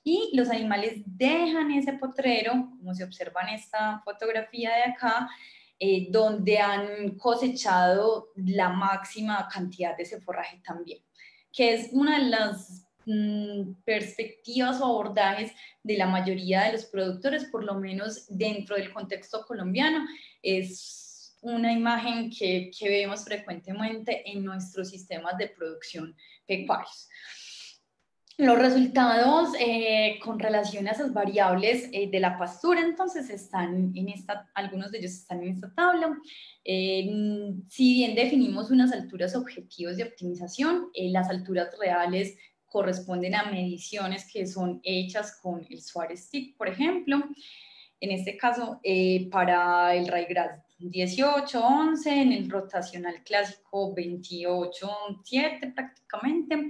y los animales dejan ese potrero, como se observa en esta fotografía de acá, donde han cosechado la máxima cantidad de ese forraje también, que es una de las perspectivas o abordajes de la mayoría de los productores, por lo menos dentro del contexto colombiano. Es una imagen que vemos frecuentemente en nuestros sistemas de producción pecuarios. Los resultados con relación a esas variables de la pastura, entonces, están en algunos de ellos están en esta tabla. Si bien definimos unas alturas objetivos de optimización, las alturas reales corresponden a mediciones que son hechas con el Swarth Stick, por ejemplo. En este caso, para el ryegrass 18-11, en el rotacional clásico 28-7 prácticamente.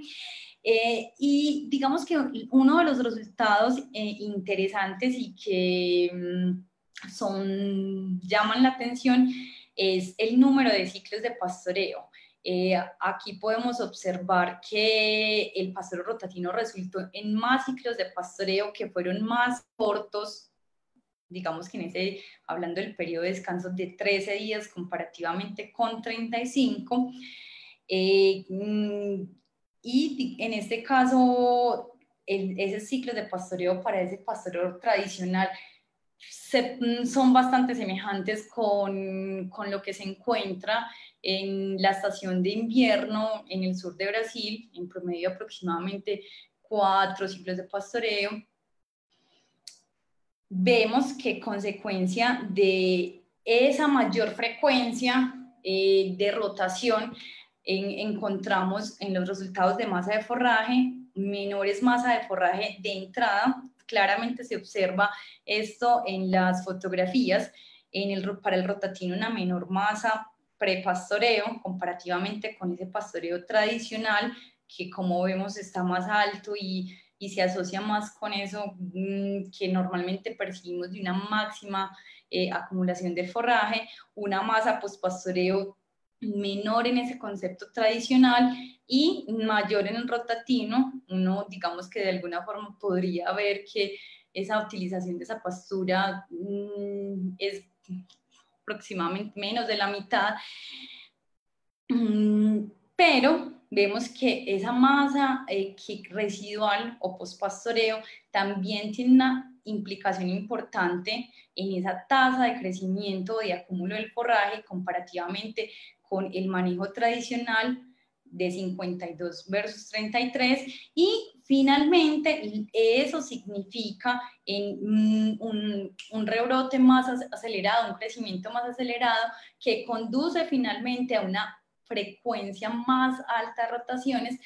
Y digamos que uno de los resultados interesantes y que llaman la atención es el número de ciclos de pastoreo. Aquí podemos observar que el pastoreo rotatino resultó en más ciclos de pastoreo que fueron más cortos, digamos que hablando del periodo de descanso de 13 días comparativamente con 35. Y en este caso, esos ciclos de pastoreo para ese pastoreo tradicional son bastante semejantes con lo que se encuentra en la estación de invierno en el sur de Brasil, en promedio aproximadamente 4 ciclos de pastoreo. Vemos que consecuencia de esa mayor frecuencia de rotación, encontramos en los resultados de masa de forraje menores masa de forraje de entrada. Claramente se observa esto en las fotografías, para el rotatino una menor masa prepastoreo comparativamente con ese pastoreo tradicional, que como vemos está más alto y se asocia más con eso que normalmente percibimos de una máxima acumulación de forraje, una masa postpastoreo menor en ese concepto tradicional y mayor en el rotatino. Uno, digamos que de alguna forma podría ver que esa utilización de esa pastura es aproximadamente menos de la mitad, pero vemos que esa masa residual o postpastoreo también tiene una implicación importante en esa tasa de crecimiento de acúmulo del forraje comparativamente con el manejo tradicional de 52 versus 33, y finalmente eso significa un rebrote más acelerado, un crecimiento más acelerado que conduce finalmente a una frecuencia más alta de rotaciones.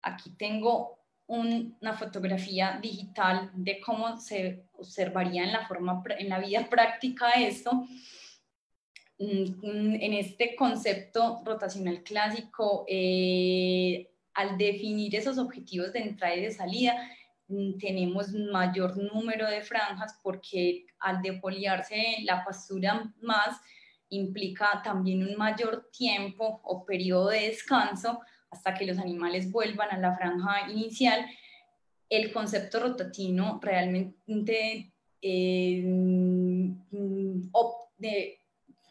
Aquí tengo una fotografía digital de cómo se observaría en la vida práctica esto. En este concepto rotacional clásico, al definir esos objetivos de entrada y de salida, tenemos mayor número de franjas porque al defoliarse la pastura más implica también un mayor tiempo o periodo de descanso hasta que los animales vuelvan a la franja inicial. El concepto rotatino realmente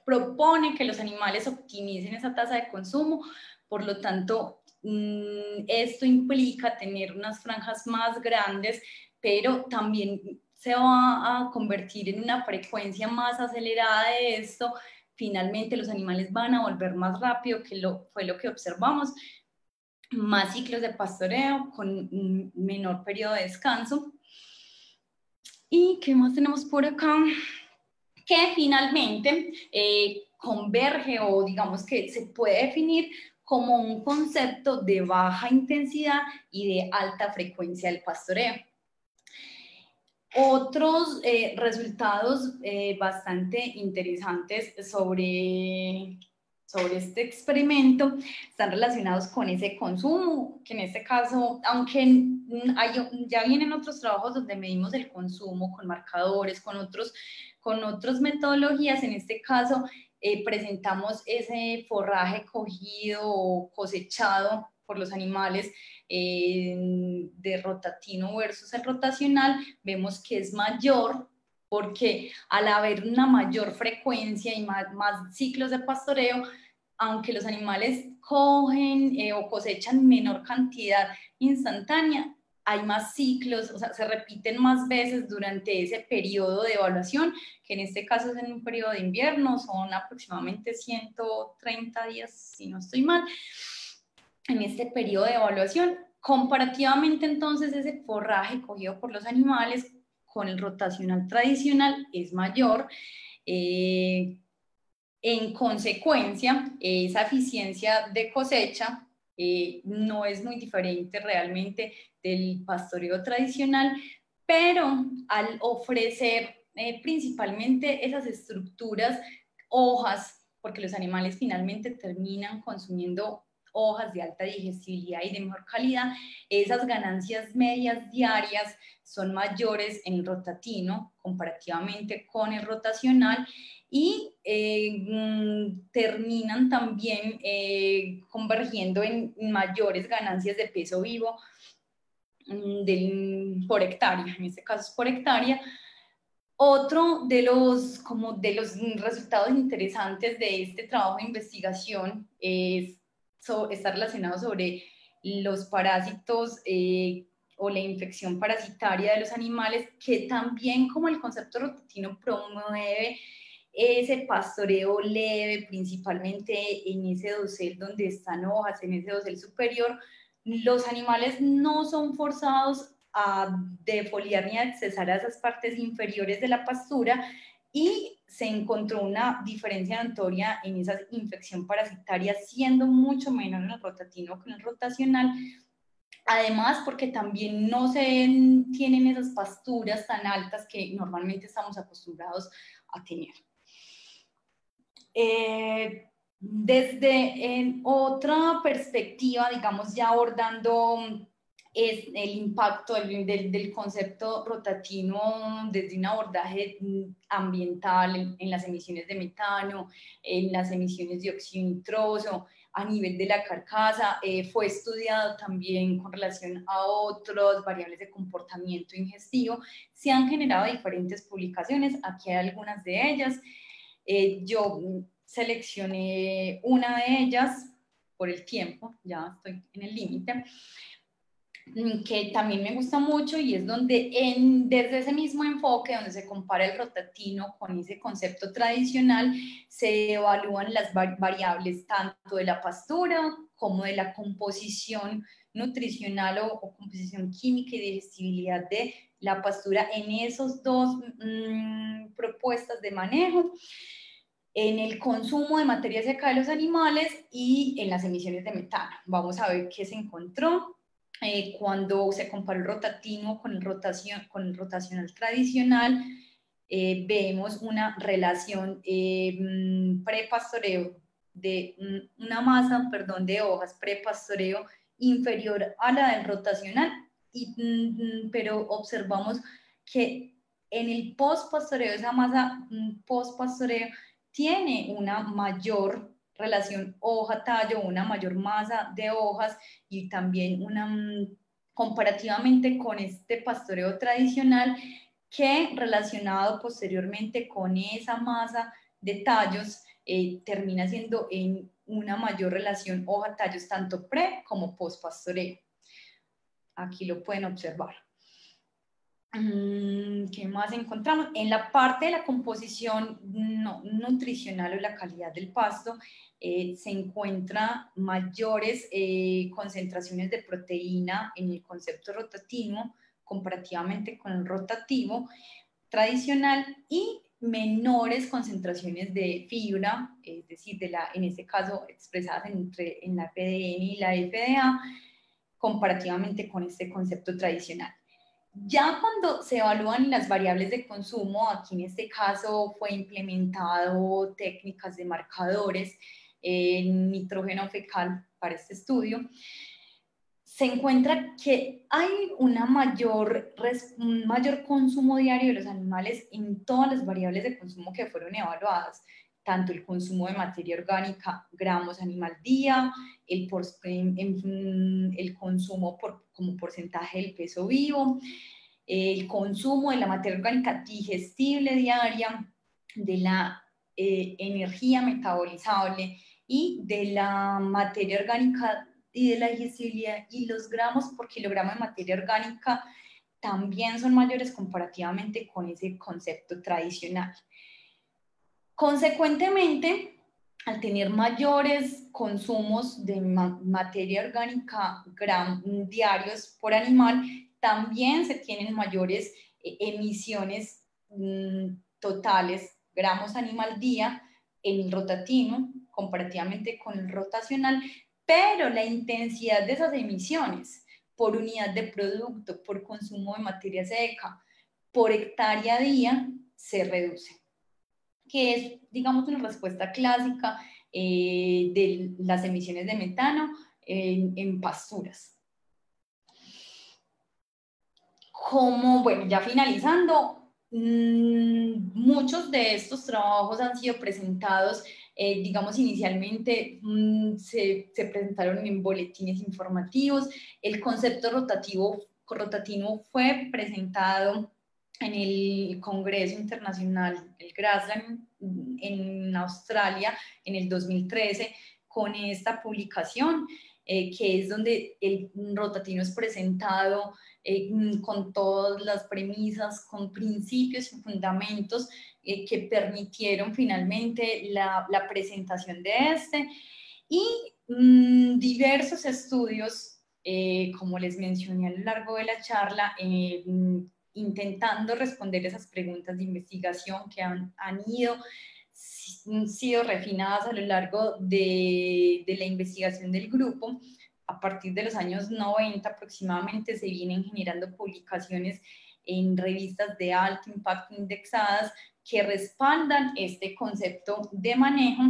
propone que los animales optimicen esa tasa de consumo, por lo tanto, esto implica tener unas franjas más grandes, pero también se va a convertir en una frecuencia más acelerada de esto. Finalmente los animales van a volver más rápido, que fue lo que observamos, más ciclos de pastoreo con un menor periodo de descanso. ¿Y qué más tenemos por acá? Que finalmente converge, o digamos que se puede definir como un concepto de baja intensidad y de alta frecuencia del pastoreo. Otros resultados bastante interesantes sobre este experimento están relacionados con ese consumo, que en este caso, aunque ya vienen otros trabajos donde medimos el consumo con marcadores, con otras metodologías, en este caso presentamos ese forraje cogido o cosechado por los animales de rotatino versus el rotacional. Vemos que es mayor porque al haber una mayor frecuencia y más ciclos de pastoreo, aunque los animales cogen o cosechan menor cantidad instantánea, hay más ciclos, o sea, se repiten más veces durante ese periodo de evaluación, que en este caso es en un periodo de invierno, son aproximadamente 130 días, si no estoy mal, en este periodo de evaluación. Comparativamente, entonces, ese forraje cogido por los animales con el rotacional tradicional es mayor. En consecuencia, esa eficiencia de cosecha no es muy diferente realmente del pastoreo tradicional, pero al ofrecer principalmente esas estructuras, hojas, porque los animales finalmente terminan consumiendo hojas de alta digestibilidad y de mejor calidad, esas ganancias medias diarias son mayores en el rotatino comparativamente con el rotacional, y terminan también convergiendo en mayores ganancias de peso vivo por hectárea, en este caso es por hectárea. Otro de los resultados interesantes de este trabajo de investigación está relacionado sobre los parásitos o la infección parasitaria de los animales, que también, como el concepto rotatino, promueve ese pastoreo leve, principalmente en ese dosel donde están hojas, en ese dosel superior. Los animales no son forzados a defoliar ni a accesar a esas partes inferiores de la pastura, y se encontró una diferencia notoria en esa infección parasitaria, siendo mucho menor en el rotatino que en el rotacional, Además, porque también no se tienen esas pasturas tan altas que normalmente estamos acostumbrados a tener. Desde otra perspectiva, digamos, ya abordando es el impacto del concepto rotatino desde un abordaje ambiental en las emisiones de metano, en las emisiones de óxido nitroso, a nivel de la carcasa, fue estudiado también con relación a otras variables de comportamiento ingestivo. Se han generado diferentes publicaciones, aquí hay algunas de ellas. Yo seleccioné una de ellas por el tiempo, ya estoy en el límite, que también me gusta mucho y es donde desde ese mismo enfoque, donde se compara el rotatino con ese concepto tradicional, se evalúan las variables tanto de la pastura como de la composición nutricional o composición química y digestibilidad de la pastura en esos dos propuestas de manejo, en el consumo de materia seca de los animales y en las emisiones de metano. Vamos a ver qué se encontró. Cuando se comparó el rotatino con el rotacional tradicional, vemos una relación prepastoreo de una masa, perdón, de hojas prepastoreo inferior a la del rotacional, pero observamos que en el postpastoreo, esa masa postpastoreo tiene una mayor relación hoja-tallo, una mayor masa de hojas y también comparativamente con este pastoreo tradicional, que relacionado posteriormente con esa masa de tallos termina siendo en una mayor relación hoja-tallos tanto pre como post pastoreo. Aquí lo pueden observar. ¿Qué más encontramos? En la parte de la composición nutricional o la calidad del pasto, se encuentra mayores concentraciones de proteína en el concepto rotativo comparativamente con el rotativo tradicional y menores concentraciones de fibra, es decir, en este caso expresadas en la FDN y la FDA, comparativamente con este concepto tradicional. Ya cuando se evalúan las variables de consumo, aquí en este caso fue implementado técnicas de marcadores en nitrógeno fecal para este estudio, se encuentra que hay un mayor consumo diario de los animales en todas las variables de consumo que fueron evaluadas, tanto el consumo de materia orgánica, gramos animal día, el consumo como porcentaje del peso vivo, el consumo de la materia orgánica digestible diaria, de la energía metabolizable y de la materia orgánica y de la digestibilidad, y los gramos por kilogramo de materia orgánica también son mayores comparativamente con ese concepto tradicional. Consecuentemente, al tener mayores consumos de materia orgánica diarios por animal, también se tienen mayores emisiones totales, gramos animal día, en el rotatino, comparativamente con el rotacional, pero la intensidad de esas emisiones por unidad de producto, por consumo de materia seca, por hectárea día, se reduce, que es, digamos, una respuesta clásica de las emisiones de metano en pasturas. Como, bueno, ya finalizando, muchos de estos trabajos han sido presentados, digamos, inicialmente se presentaron en boletines informativos. El concepto rotativo fue presentado en el Congreso Internacional, el Grassland, en Australia, en el 2013, con esta publicación, que es donde el rotatino es presentado con todas las premisas, con principios y fundamentos que permitieron finalmente la presentación de este, y diversos estudios, como les mencioné a lo largo de la charla, intentando responder esas preguntas de investigación que han sido refinadas a lo largo de la investigación del grupo, a partir de los años 90 aproximadamente se vienen generando publicaciones en revistas de alto impacto indexadas que respaldan este concepto de manejo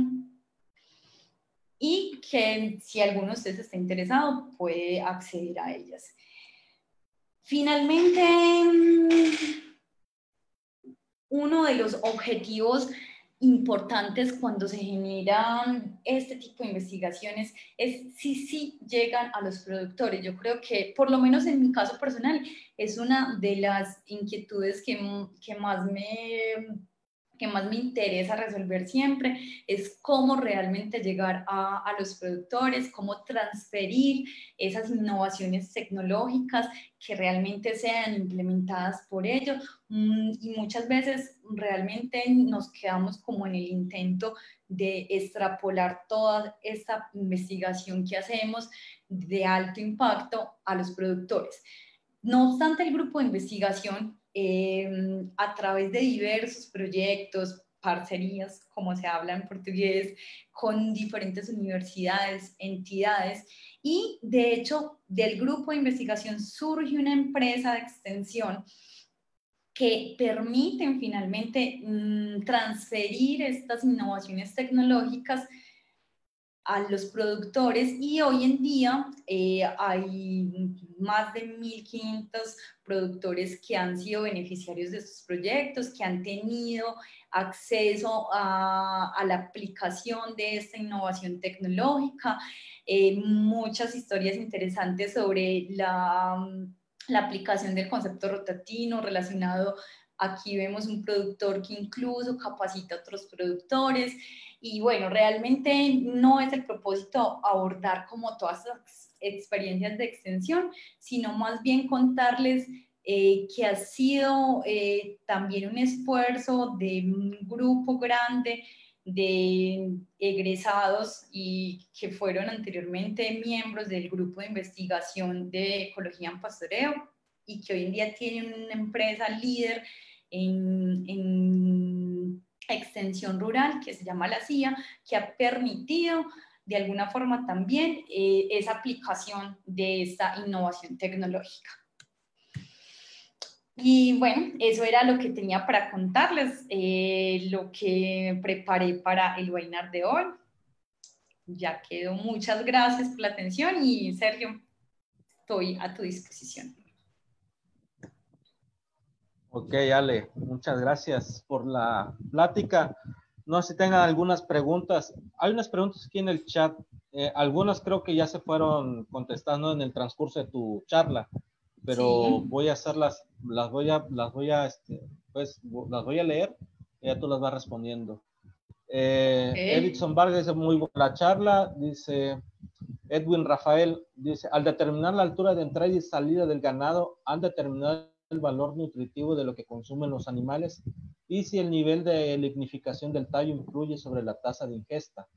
y que si alguno de ustedes está interesado puede acceder a ellas. Finalmente, uno de los objetivos importantes cuando se generan este tipo de investigaciones es si llegan a los productores. Yo creo que, por lo menos en mi caso personal, es una de las inquietudes que más me interesa resolver siempre, es cómo realmente llegar a los productores, cómo transferir esas innovaciones tecnológicas que realmente sean implementadas por ellos. Y muchas veces realmente nos quedamos como en el intento de extrapolar toda esta investigación que hacemos de alto impacto a los productores. No obstante, el grupo de investigación, a través de diversos proyectos, parcerías, como se habla en portugués, con diferentes universidades, entidades, y de hecho del grupo de investigación surge una empresa de extensión que permiten finalmente transferir estas innovaciones tecnológicas a los productores, y hoy en día hay más de 1.500 productores que han sido beneficiarios de estos proyectos, que han tenido acceso a la aplicación de esta innovación tecnológica, muchas historias interesantes sobre la aplicación del concepto rotatino relacionado. Aquí vemos un productor que incluso capacita a otros productores. Y bueno, realmente no es el propósito abordar como todas las experiencias de extensión, sino más bien contarles que ha sido también un esfuerzo de un grupo grande de egresados y que fueron anteriormente miembros del grupo de investigación de ecología en pastoreo y que hoy en día tienen una empresa líder en extensión rural que se llama la CIA, que ha permitido de alguna forma también esa aplicación de esta innovación tecnológica. Y bueno, eso era lo que tenía para contarles, lo que preparé para el webinar de hoy. Ya quedó. Muchas gracias por la atención y Sergio, estoy a tu disposición. Ok, Ale, muchas gracias por la plática. No sé si tengan algunas preguntas. Hay unas preguntas aquí en el chat. Algunas creo que ya se fueron contestando en el transcurso de tu charla, pero sí, voy a hacerlas, las voy a leer y ya tú las vas respondiendo. Edison Vargas dice, muy buena la charla. Dice Edwin Rafael, dice, al determinar la altura de entrada y salida del ganado, han determinado el valor nutritivo de lo que consumen los animales y si el nivel de lignificación del tallo influye sobre la tasa de ingesta.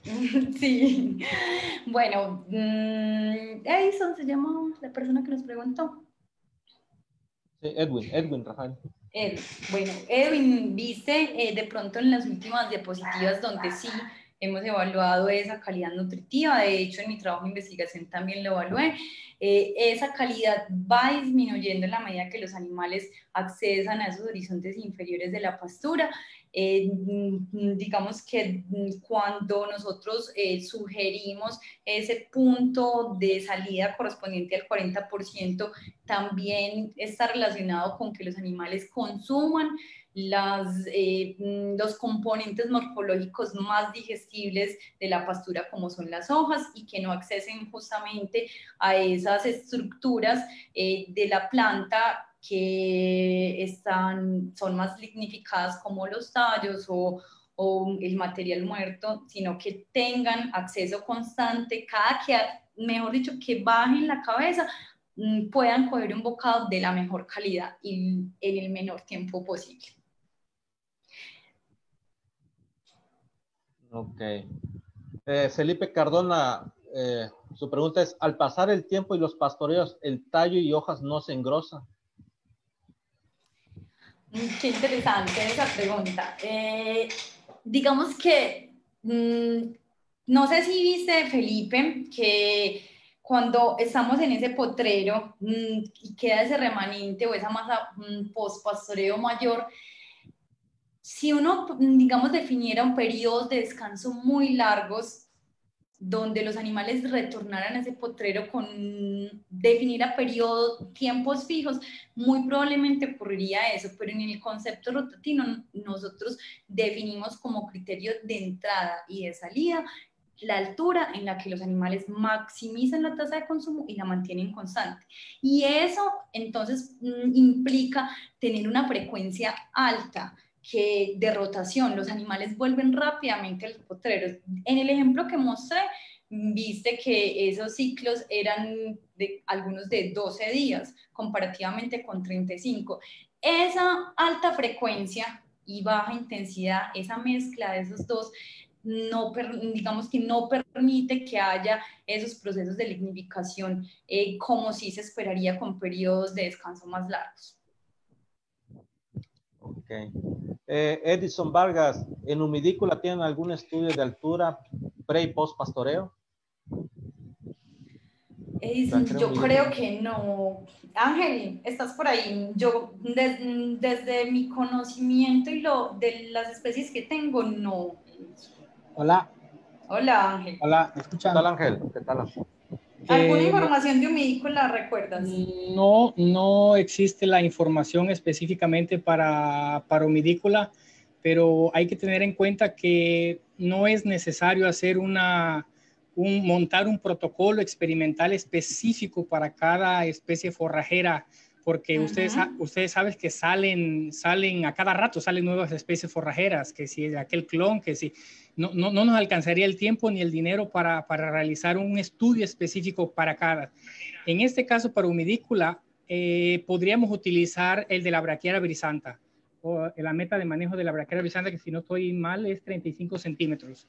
Sí, bueno, Edison se llamó la persona que nos preguntó. Sí, Edwin Rafael. Bueno, Edwin, viste de pronto en las últimas diapositivas donde sí hemos evaluado esa calidad nutritiva. De hecho, en mi trabajo de investigación también lo evalué. Esa calidad va disminuyendo en la medida que los animales accesan a esos horizontes inferiores de la pastura. Digamos que cuando nosotros sugerimos ese punto de salida correspondiente al 40%, también está relacionado con que los animales consuman los componentes morfológicos más digestibles de la pastura, como son las hojas, y que no accesen justamente a esas estructuras de la planta que son más lignificadas, como los tallos o el material muerto, sino que tengan acceso constante, mejor dicho, que bajen la cabeza, puedan coger un bocado de la mejor calidad y en el menor tiempo posible. Ok. Felipe Cardona, su pregunta es, al pasar el tiempo y los pastoreos, ¿el tallo y hojas no se engrosan? Qué interesante esa pregunta. Digamos que, no sé si viste, Felipe, que cuando estamos en ese potrero y queda ese remanente o esa masa post-pastoreo mayor, si uno, digamos, definiera un periodo de descanso muy largos, donde los animales retornaran a ese potrero con definir a periodo, tiempos fijos, muy probablemente ocurriría eso, pero en el concepto rotatino nosotros definimos como criterio de entrada y de salida la altura en la que los animales maximizan la tasa de consumo y la mantienen constante. Y eso entonces implica tener una frecuencia alta que de rotación, los animales vuelven rápidamente a los potreros. En el ejemplo que mostré, viste que esos ciclos eran algunos de 12 días, comparativamente con 35. Esa alta frecuencia y baja intensidad, esa mezcla de esos dos, no, digamos que no permite que haya esos procesos de lignificación como si se esperaría con periodos de descanso más largos. Ok. Edison Vargas, ¿en Humidícola tienen algún estudio de altura pre y post pastoreo? Edison, yo creo que no. Ángel, ¿estás por ahí? Yo, desde mi conocimiento y lo de las especies que tengo, no. Hola. Hola, Ángel. Hola, ¿me escuchan? ¿Qué tal, Ángel? ¿Qué tal? ¿Alguna información de Humidícola recuerdas? No, no existe la información específicamente para Humidícola, pero hay que tener en cuenta que no es necesario hacer montar un protocolo experimental específico para cada especie forrajera, porque ustedes saben que salen a cada rato, salen nuevas especies forrajeras, que si es aquel clon, que si no nos alcanzaría el tiempo ni el dinero para realizar un estudio específico para cada. En este caso, para Humidícola, podríamos utilizar el de la Brachiara brisanta, o la meta de manejo de la Brachiara brisanta, que si no estoy mal es 35 centímetros,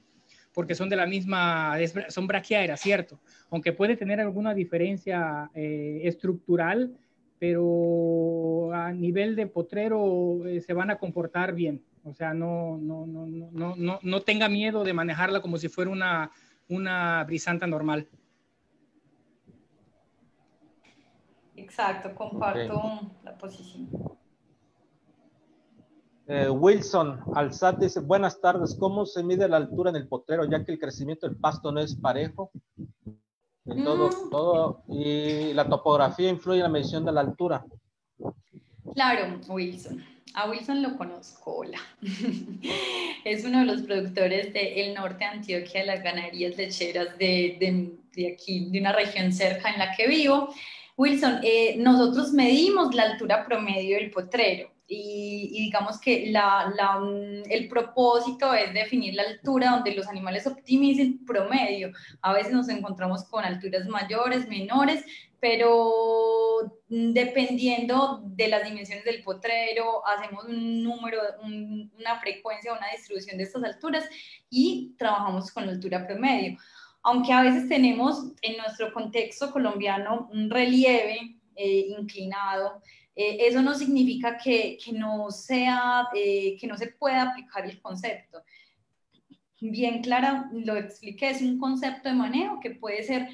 porque son de la misma, son braquiaeras, ¿cierto? Aunque puede tener alguna diferencia estructural, pero a nivel de potrero se van a comportar bien. O sea, no tenga miedo de manejarla como si fuera una brisanta normal. Exacto, comparto la posición. Wilson Alzate dice, buenas tardes, ¿cómo se mide la altura en el potrero, ya que el crecimiento del pasto no es parejo? En todo, y la topografía influye en la medición de la altura. Claro, Wilson. A Wilson lo conozco, hola. Es uno de los productores del norte de Antioquia, de las ganaderías lecheras de aquí, de una región cerca en la que vivo. Wilson, nosotros medimos la altura promedio del potrero y digamos que el propósito es definir la altura donde los animales optimicen promedio. A veces nos encontramos con alturas mayores, menores, pero dependiendo de las dimensiones del potrero, hacemos un número, una frecuencia, una distribución de estas alturas y trabajamos con la altura promedio. Aunque a veces tenemos en nuestro contexto colombiano un relieve inclinado, eso no significa que no se pueda aplicar el concepto. Bien clara, lo expliqué, es un concepto de manejo que puede ser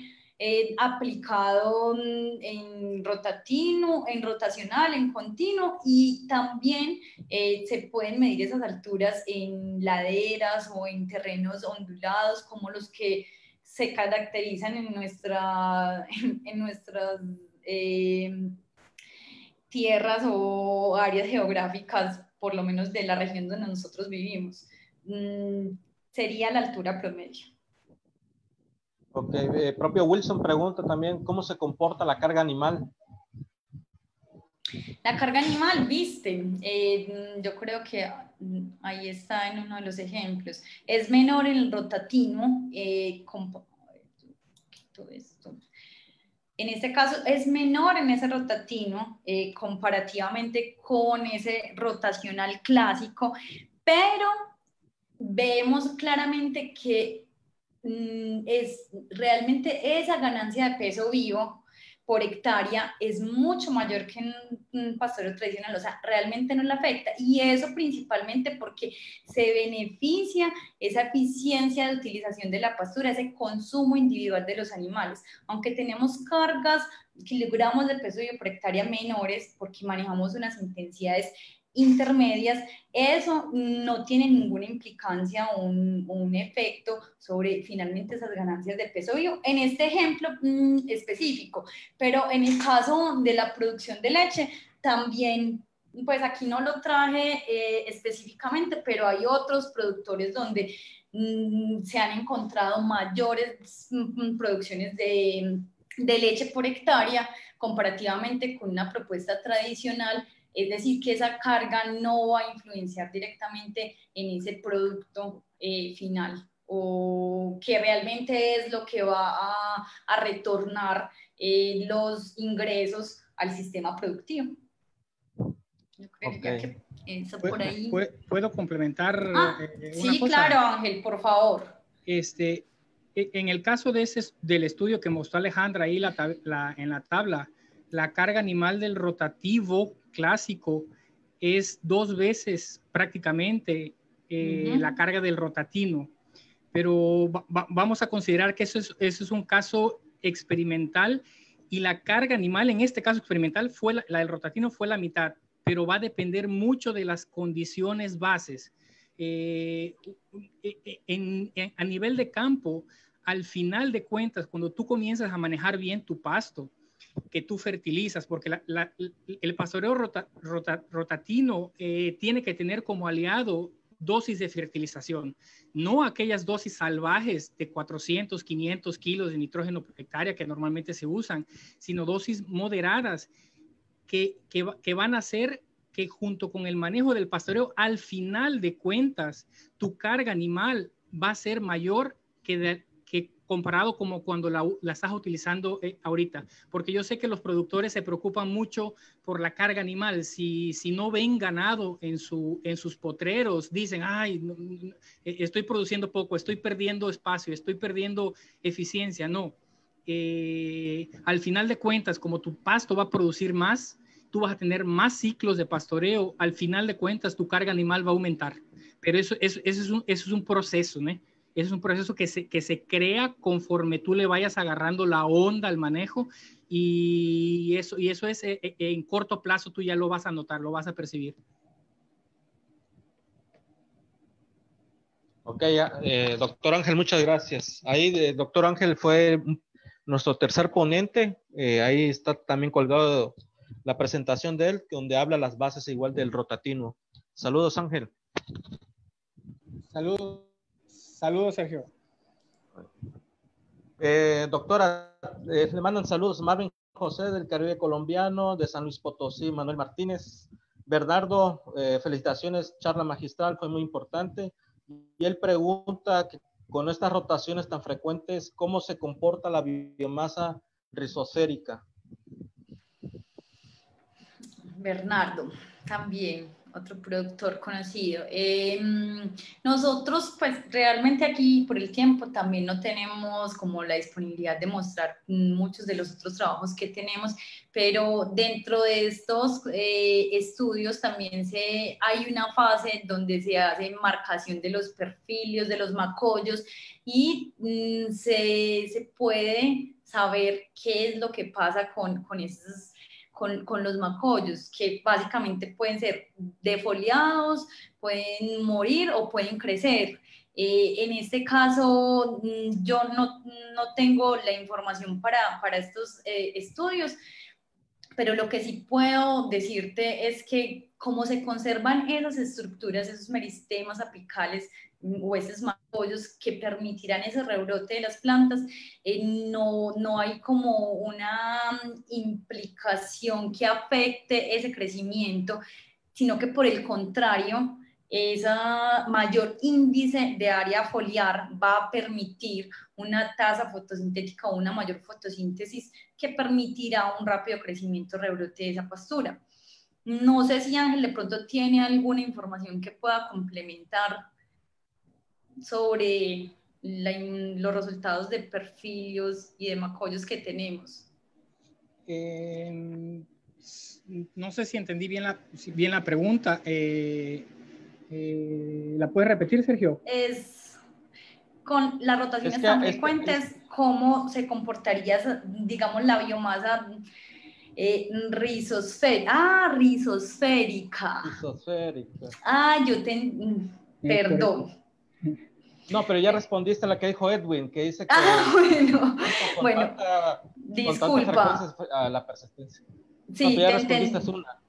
aplicado en rotatino, en rotacional, en continuo, y también se pueden medir esas alturas en laderas o en terrenos ondulados como los que se caracterizan en nuestras tierras o áreas geográficas, por lo menos de la región donde nosotros vivimos. Sería la altura promedio. Ok, propio Wilson pregunta también, ¿cómo se comporta la carga animal? La carga animal, viste, yo creo que ahí está en uno de los ejemplos. Es menor en el rotatino, en este caso es menor en ese rotatino comparativamente con ese rotacional clásico, pero vemos claramente que es realmente esa ganancia de peso vivo por hectárea es mucho mayor que en un pastoreo tradicional, o sea, realmente no le afecta. Y eso principalmente porque se beneficia esa eficiencia de utilización de la pastura, ese consumo individual de los animales. Aunque tenemos cargas, kilogramos de peso por hectárea menores, porque manejamos unas intensidades intermedias, eso no tiene ninguna implicancia o un efecto sobre finalmente esas ganancias de peso vivo en este ejemplo específico, pero en el caso de la producción de leche también, pues aquí no lo traje específicamente, pero hay otros productores donde se han encontrado mayores producciones de leche por hectárea comparativamente con una propuesta tradicional. Es decir, que esa carga no va a influenciar directamente en ese producto final, o que realmente es lo que va a retornar los ingresos al sistema productivo. Yo creería que eso por ahí. ¿Puedo complementar una sí, cosa? Claro, Ángel, por favor. En el caso del estudio que mostró Alejandra ahí en la tabla, la carga animal del rotativo clásico es 2 veces prácticamente la carga del rotatino, pero vamos a considerar que eso es un caso experimental y la carga animal en este caso experimental la del rotatino fue la mitad, pero va a depender mucho de las condiciones bases. A nivel de campo, al final de cuentas, cuando tú comienzas a manejar bien tu pasto, que tú fertilizas, porque el pastoreo rotatino tiene que tener como aliado dosis de fertilización, no aquellas dosis salvajes de 400, 500 kilos de nitrógeno por hectárea que normalmente se usan, sino dosis moderadas que van a hacer que junto con el manejo del pastoreo, al final de cuentas, tu carga animal va a ser mayor que comparado como cuando la estás utilizando ahorita. Porque yo sé que los productores se preocupan mucho por la carga animal. Si no ven ganado en sus potreros, dicen, ay, estoy produciendo poco, estoy perdiendo espacio, estoy perdiendo eficiencia. No. Al final de cuentas, como tu pasto va a producir más, tú vas a tener más ciclos de pastoreo, al final de cuentas tu carga animal va a aumentar. Pero eso es un proceso, ¿no? Eso es un proceso que se crea conforme tú le vayas agarrando la onda al manejo y eso es en corto plazo tú ya lo vas a notar, lo vas a percibir. Ok, doctor Ángel, muchas gracias. Ahí, doctor Ángel fue nuestro tercer ponente. Ahí está también colgado la presentación de él, donde habla las bases igual del rotatino. Saludos, Ángel. Saludos, Sergio. Doctora, le mandan saludos Marvin José del Caribe colombiano, de San Luis Potosí, Manuel Martínez. Bernardo, felicitaciones, charla magistral, fue muy importante. Y él pregunta que con estas rotaciones tan frecuentes, ¿cómo se comporta la biomasa rizocérica? Bernardo, también otro productor conocido. Nosotros, pues realmente aquí por el tiempo también no tenemos como la disponibilidad de mostrar muchos de los otros trabajos que tenemos, pero dentro de estos estudios también hay una fase donde se hace marcación de los perfilios, de los macollos y se puede saber qué es lo que pasa con esos con los macollos, que básicamente pueden ser defoliados, pueden morir o pueden crecer. En este caso, yo no tengo la información para estos estudios, pero lo que sí puedo decirte es que como se conservan esas estructuras, esos meristemas apicales o esos macollos que permitirán ese rebrote de las plantas, no hay como una implicación que afecte ese crecimiento, sino que por el contrario, ese mayor índice de área foliar va a permitir una tasa fotosintética o una mayor fotosíntesis que permitirá un rápido crecimiento, rebrote de esa pastura. No sé si Ángel de pronto tiene alguna información que pueda complementar sobre los resultados de perfilios y de macollos que tenemos. No sé si entendí bien la pregunta. ¿La puedes repetir, Sergio? Es con las rotaciones tan frecuentes, ¿cómo se comportaría, digamos, la biomasa rizosférica? Rizosférica. Perdón. No, pero ya respondiste a la que dijo Edwin, que dice que bueno, disculpa. Con tanta frecuencia a la persistencia. Sí, no, pero ya respondiste una.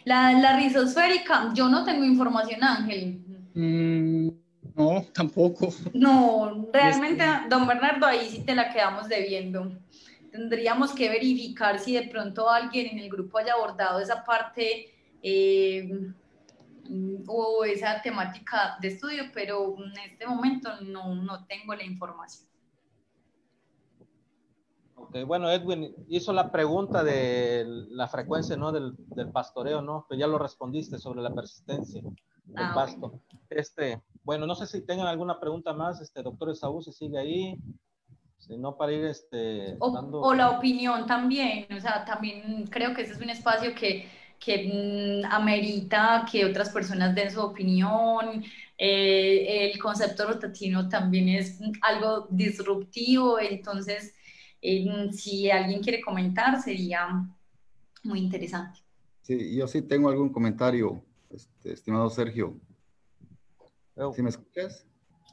La rizosférica, yo no tengo información, Ángel. No, tampoco. No, realmente, don Bernardo, ahí sí te la quedamos debiendo. Tendríamos que verificar si de pronto alguien en el grupo haya abordado esa parte o esa temática de estudio, pero en este momento no tengo la información. Okay, bueno, Edwin hizo la pregunta de la frecuencia, ¿no? del pastoreo, ¿no? Pero ya lo respondiste sobre la persistencia del pasto. Bueno, no sé si tengan alguna pregunta más, doctor Esaú, si sigue ahí. Si no, para ir o la opinión también, o sea, también creo que ese es un espacio que amerita que otras personas den su opinión. El concepto rotativo también es algo disruptivo, entonces si alguien quiere comentar sería muy interesante. Sí, yo sí tengo algún comentario, estimado Sergio. ¿Sí me escuchas?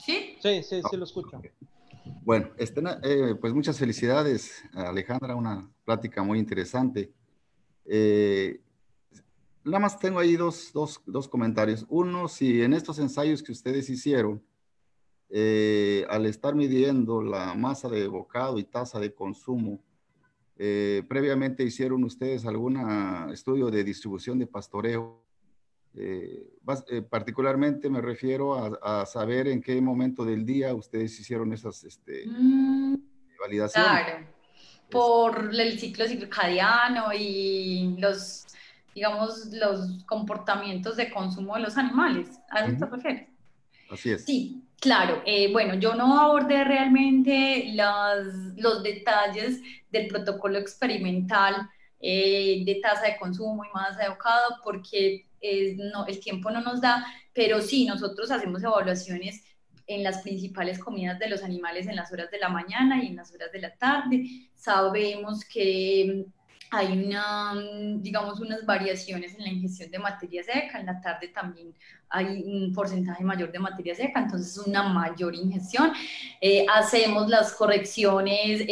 Sí. Sí, lo escucho. Bueno, pues muchas felicidades, Alejandra, una plática muy interesante. Nada más tengo ahí dos comentarios. Uno, si en estos ensayos que ustedes hicieron, al estar midiendo la masa de bocado y tasa de consumo, previamente hicieron ustedes algún estudio de distribución de pastoreo. Particularmente me refiero a saber en qué momento del día ustedes hicieron esas validaciones. Claro, por el ciclo circadiano y digamos, los comportamientos de consumo de los animales. ¿A eso te refieres? Así es. Sí, claro. Bueno, yo no abordé realmente los detalles del protocolo experimental de tasa de consumo y masa de bocado porque el tiempo no nos da, pero sí, nosotros hacemos evaluaciones en las principales comidas de los animales en las horas de la mañana y en las horas de la tarde. Sabemos que hay digamos, unas variaciones en la ingestión de materia seca, en la tarde también hay un porcentaje mayor de materia seca, entonces una mayor ingestión. Hacemos las correcciones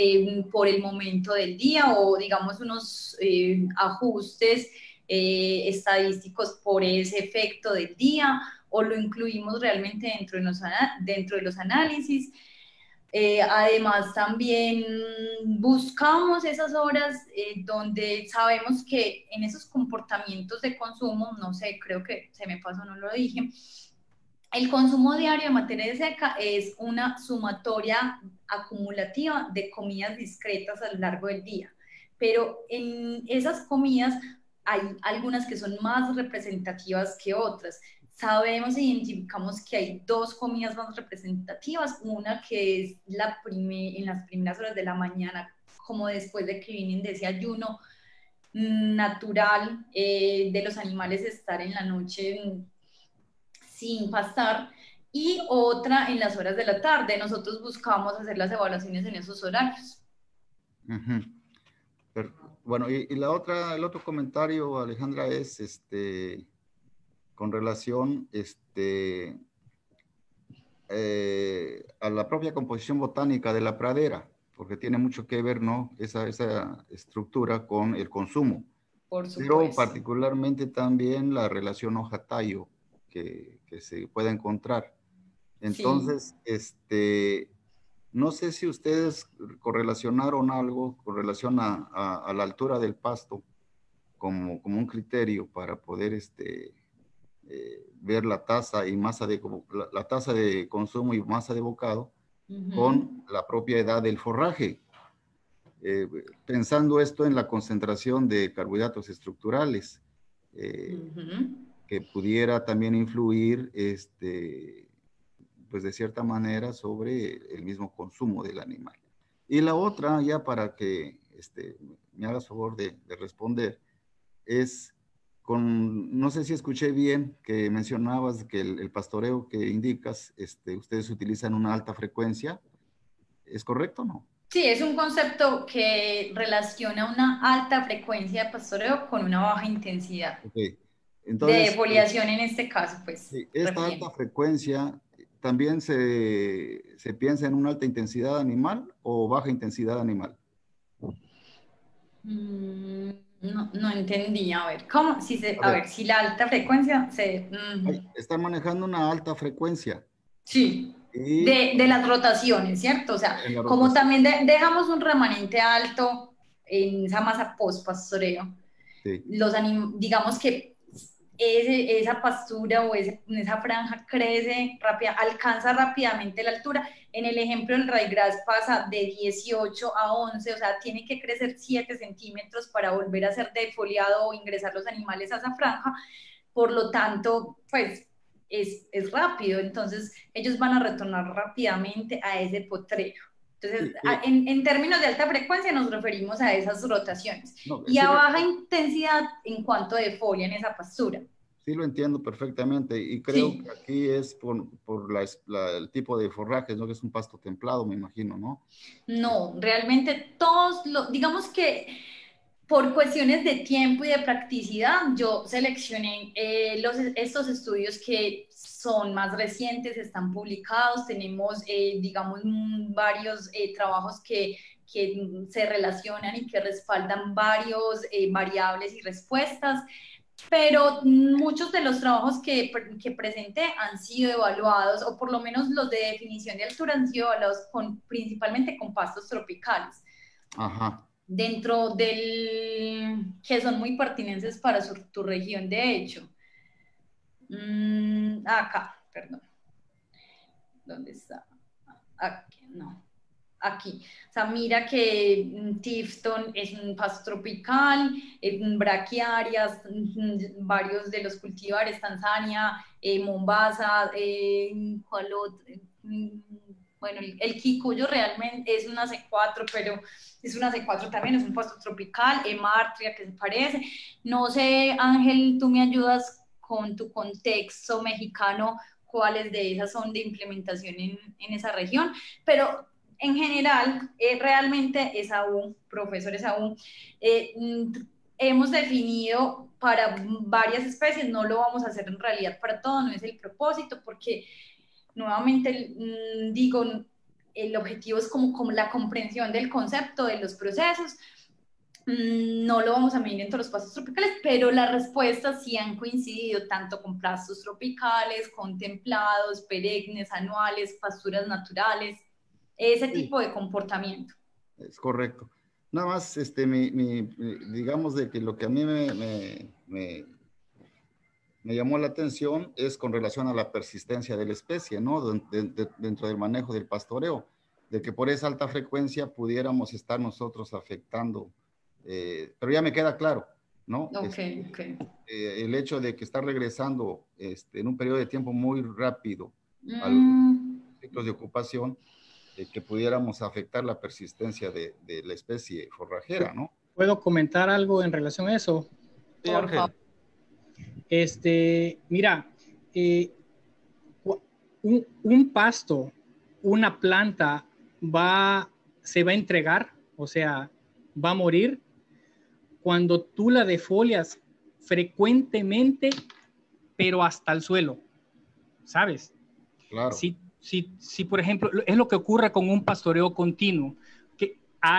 por el momento del día o digamos unos ajustes estadísticos por ese efecto del día o lo incluimos realmente dentro de los análisis. Además, también buscamos esas horas donde sabemos que en esos comportamientos de consumo, no sé, creo que se me pasó, no lo dije, el consumo diario de materia seca es una sumatoria acumulativa de comidas discretas a lo largo del día, pero en esas comidas hay algunas que son más representativas que otras. Sabemos e identificamos que hay dos comidas más representativas, una que es en las primeras horas de la mañana, como después de que vienen de ese ayuno natural de los animales estar en la noche sin pastar, y otra en las horas de la tarde. Nosotros buscamos hacer las evaluaciones en esos horarios. Bueno, y el otro comentario, Alejandra, es con relación a la propia composición botánica de la pradera, porque tiene mucho que ver, ¿no? Esa estructura con el consumo. Por supuesto. Pero particularmente también la relación hoja-tallo que se puede encontrar. Entonces, sí. No sé si ustedes correlacionaron algo con relación a la altura del pasto como un criterio para poder ver la tasa y la tasa de consumo y masa de bocado con la propia edad del forraje. Pensando esto en la concentración de carbohidratos estructurales, que pudiera también influir, pues de cierta manera, sobre el mismo consumo del animal. Y la otra, ya para que me hagas favor de responder, es no sé si escuché bien que mencionabas que el pastoreo que indicas, ustedes utilizan una alta frecuencia, ¿es correcto o no? Sí, es un concepto que relaciona una alta frecuencia de pastoreo con una baja intensidad. Okay. De Entonces, foliación en este caso, pues. esta alta frecuencia, ¿también se piensa en una alta intensidad animal o baja intensidad animal? No entendí. A ver, ¿cómo? A ver, si la alta frecuencia se... Están manejando una alta frecuencia. Sí, Y de las rotaciones, ¿cierto? O sea, como rotación. también dejamos un remanente alto en esa masa post-pastoreo, Sí. digamos que esa pastura o esa franja crece rápida, alcanza rápidamente la altura. En el ejemplo del ryegrass pasa de 18 a 11, o sea, tiene que crecer 7 centímetros para volver a ser defoliado o ingresar los animales a esa franja. Por lo tanto, pues es rápido, entonces ellos van a retornar rápidamente a ese potrero. Entonces, en términos de alta frecuencia nos referimos a esas rotaciones. Y a baja intensidad en cuanto defolian esa pastura. Sí, lo entiendo perfectamente y creo que aquí es por el tipo de forraje, ¿no? Que es un pasto templado, me imagino, ¿no? No, realmente digamos que por cuestiones de tiempo y de practicidad, yo seleccioné estos estudios que son más recientes, están publicados, tenemos, digamos, varios trabajos que se relacionan y que respaldan varios variables y respuestas, pero muchos de los trabajos que presenté han sido evaluados, o por lo menos los de definición de altura han sido evaluados principalmente con pastos tropicales. Ajá. Dentro que son muy pertinentes para tu región, de hecho. Acá, perdón. ¿Dónde está? Aquí, no. Aquí. O sea, mira que Tifton es un pasto tropical, braquiarias, varios de los cultivares, Tanzania, Mombasa, ¿cuál otro? Bueno, el Kikuyo realmente es una C4, pero es una C4 también, es un pasto tropical, Martria, que se parece. No sé, Ángel, tú me ayudas con tu contexto mexicano, cuáles de esas son de implementación en esa región, pero en general, realmente Esaú, profesor Esaú, hemos definido para varias especies, no lo vamos a hacer en realidad para todo, no es el propósito, porque nuevamente digo, el objetivo es como la comprensión del concepto, de los procesos. No lo vamos a medir en todos los pastos tropicales, pero las respuestas sí han coincidido tanto con pastos tropicales, con templados, perennes, anuales, pasturas naturales, ese tipo de comportamiento. Es correcto. Nada más, digamos de que lo que a mí me llamó la atención es con relación a la persistencia de la especie, ¿no? Dentro del manejo del pastoreo, de que por esa alta frecuencia pudiéramos estar nosotros afectando, pero ya me queda claro, ¿no? El hecho de que está regresando en un periodo de tiempo muy rápido a los ciclos de ocupación, que pudiéramos afectar la persistencia de la especie forrajera, ¿no? ¿Puedo comentar algo en relación a eso? Sí, Ángel. Mira, un pasto, una planta se va a entregar, o sea, va a morir cuando tú la defolias frecuentemente, pero hasta el suelo, ¿sabes? Claro. Si por ejemplo, es lo que ocurre con un pastoreo continuo,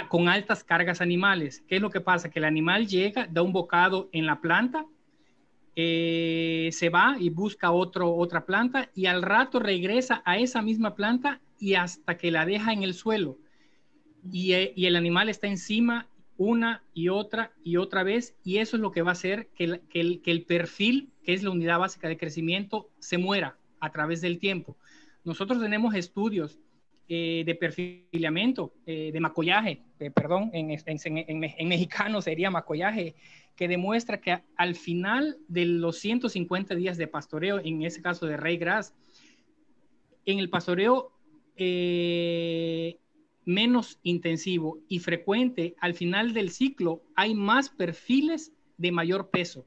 con altas cargas animales. ¿Qué es lo que pasa? Que el animal llega, da un bocado en la planta, se va y busca otra planta y al rato regresa a esa misma planta y hasta que la deja en el suelo. Y el animal está encima una y otra vez, y eso es lo que va a hacer que el perfil, que es la unidad básica de crecimiento, se muera a través del tiempo. Nosotros tenemos estudios de perfilamiento, de macollaje, perdón, en mexicano sería macollaje, que demuestra que al final de los 150 días de pastoreo, en ese caso de ryegrass, en el pastoreo menos intensivo y frecuente, al final del ciclo hay más perfiles de mayor peso.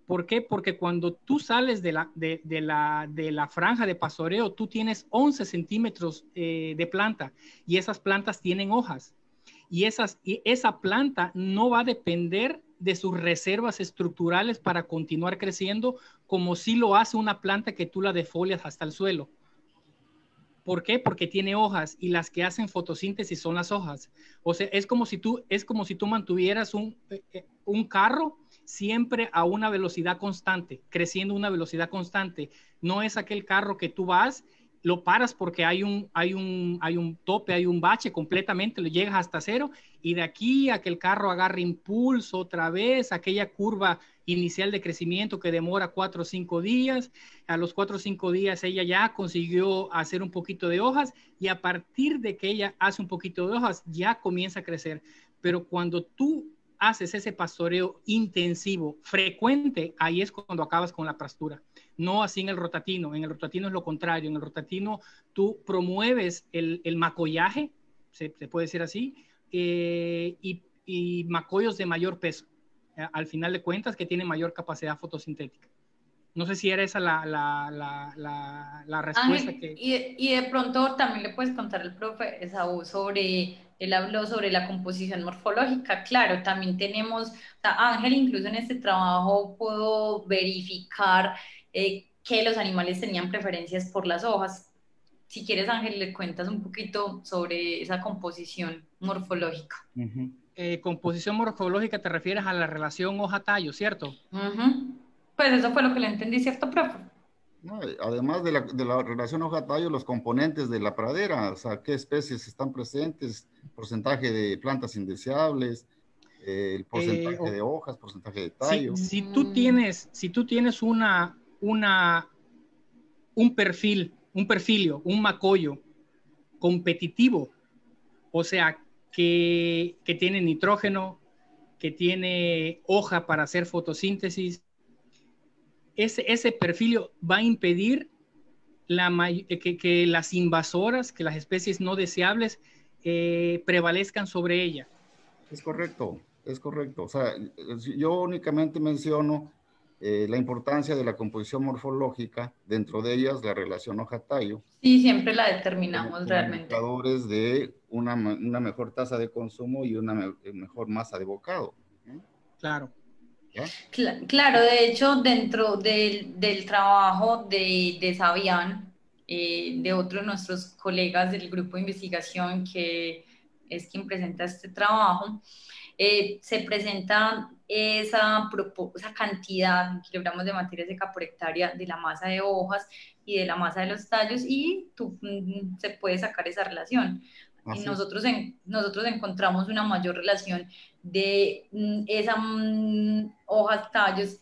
¿Por qué? Porque cuando tú sales de la franja de pastoreo, tú tienes 11 centímetros de planta y esas plantas tienen hojas. Y esa planta no va a depender de sus reservas estructurales para continuar creciendo como si lo hace una planta que tú la defolias hasta el suelo. ¿Por qué? Porque tiene hojas y las que hacen fotosíntesis son las hojas. O sea, es como si tú mantuvieras un carro siempre a una velocidad constante, creciendo a una velocidad constante. No es aquel carro que tú vas, lo paras porque hay un tope, hay un bache completamente, lo llegas hasta cero y de aquí a que el carro agarre impulso otra vez, aquella curva inicial de crecimiento que demora 4 o 5 días, a los 4 o 5 días ella ya consiguió hacer un poquito de hojas y a partir de que ella hace un poquito de hojas ya comienza a crecer. Pero cuando tú haces ese pastoreo intensivo, frecuente, ahí es cuando acabas con la pastura. No así en el rotatino. En el rotatino es lo contrario. En el rotatino tú promueves el macollaje, se puede decir así, y macollos de mayor peso, al final de cuentas, que tienen mayor capacidad fotosintética. No sé si era esa la respuesta. Ángel, y de pronto también le puedes contar al profe Esaú él habló sobre la composición morfológica. Claro, también tenemos, o sea, Ángel incluso en este trabajo pudo verificar que los animales tenían preferencias por las hojas. Si quieres, Ángel, le cuentas un poquito sobre esa composición morfológica. Composición morfológica, te refieres a la relación hoja-tallo, ¿cierto? Pues eso fue lo que le entendí, ¿cierto, profe? No, además de la relación hoja-tallo, los componentes de la pradera, o sea, qué especies están presentes, porcentaje de plantas indeseables, el porcentaje de hojas, porcentaje de tallo. Si tú tienes un perfilio, un macollo competitivo, o sea, que tiene nitrógeno, que tiene hoja para hacer fotosíntesis, ese perfilio va a impedir que las invasoras, que las especies no deseables prevalezcan sobre ella. Es correcto, es correcto. O sea, yo únicamente menciono la importancia de la composición morfológica, dentro de ellas la relación hoja-tallo. Sí, siempre la determinamos realmente. Indicadores de una mejor tasa de consumo y una mejor masa de bocado. Claro. Claro, de hecho, dentro del trabajo de Sabián, de otro de nuestros colegas del grupo de investigación, que es quien presenta este trabajo, se presenta esa cantidad en kilogramos de materia seca por hectárea de la masa de hojas y de la masa de los tallos y se puede sacar esa relación. Y nosotros encontramos una mayor relación de esas hojas, tallos.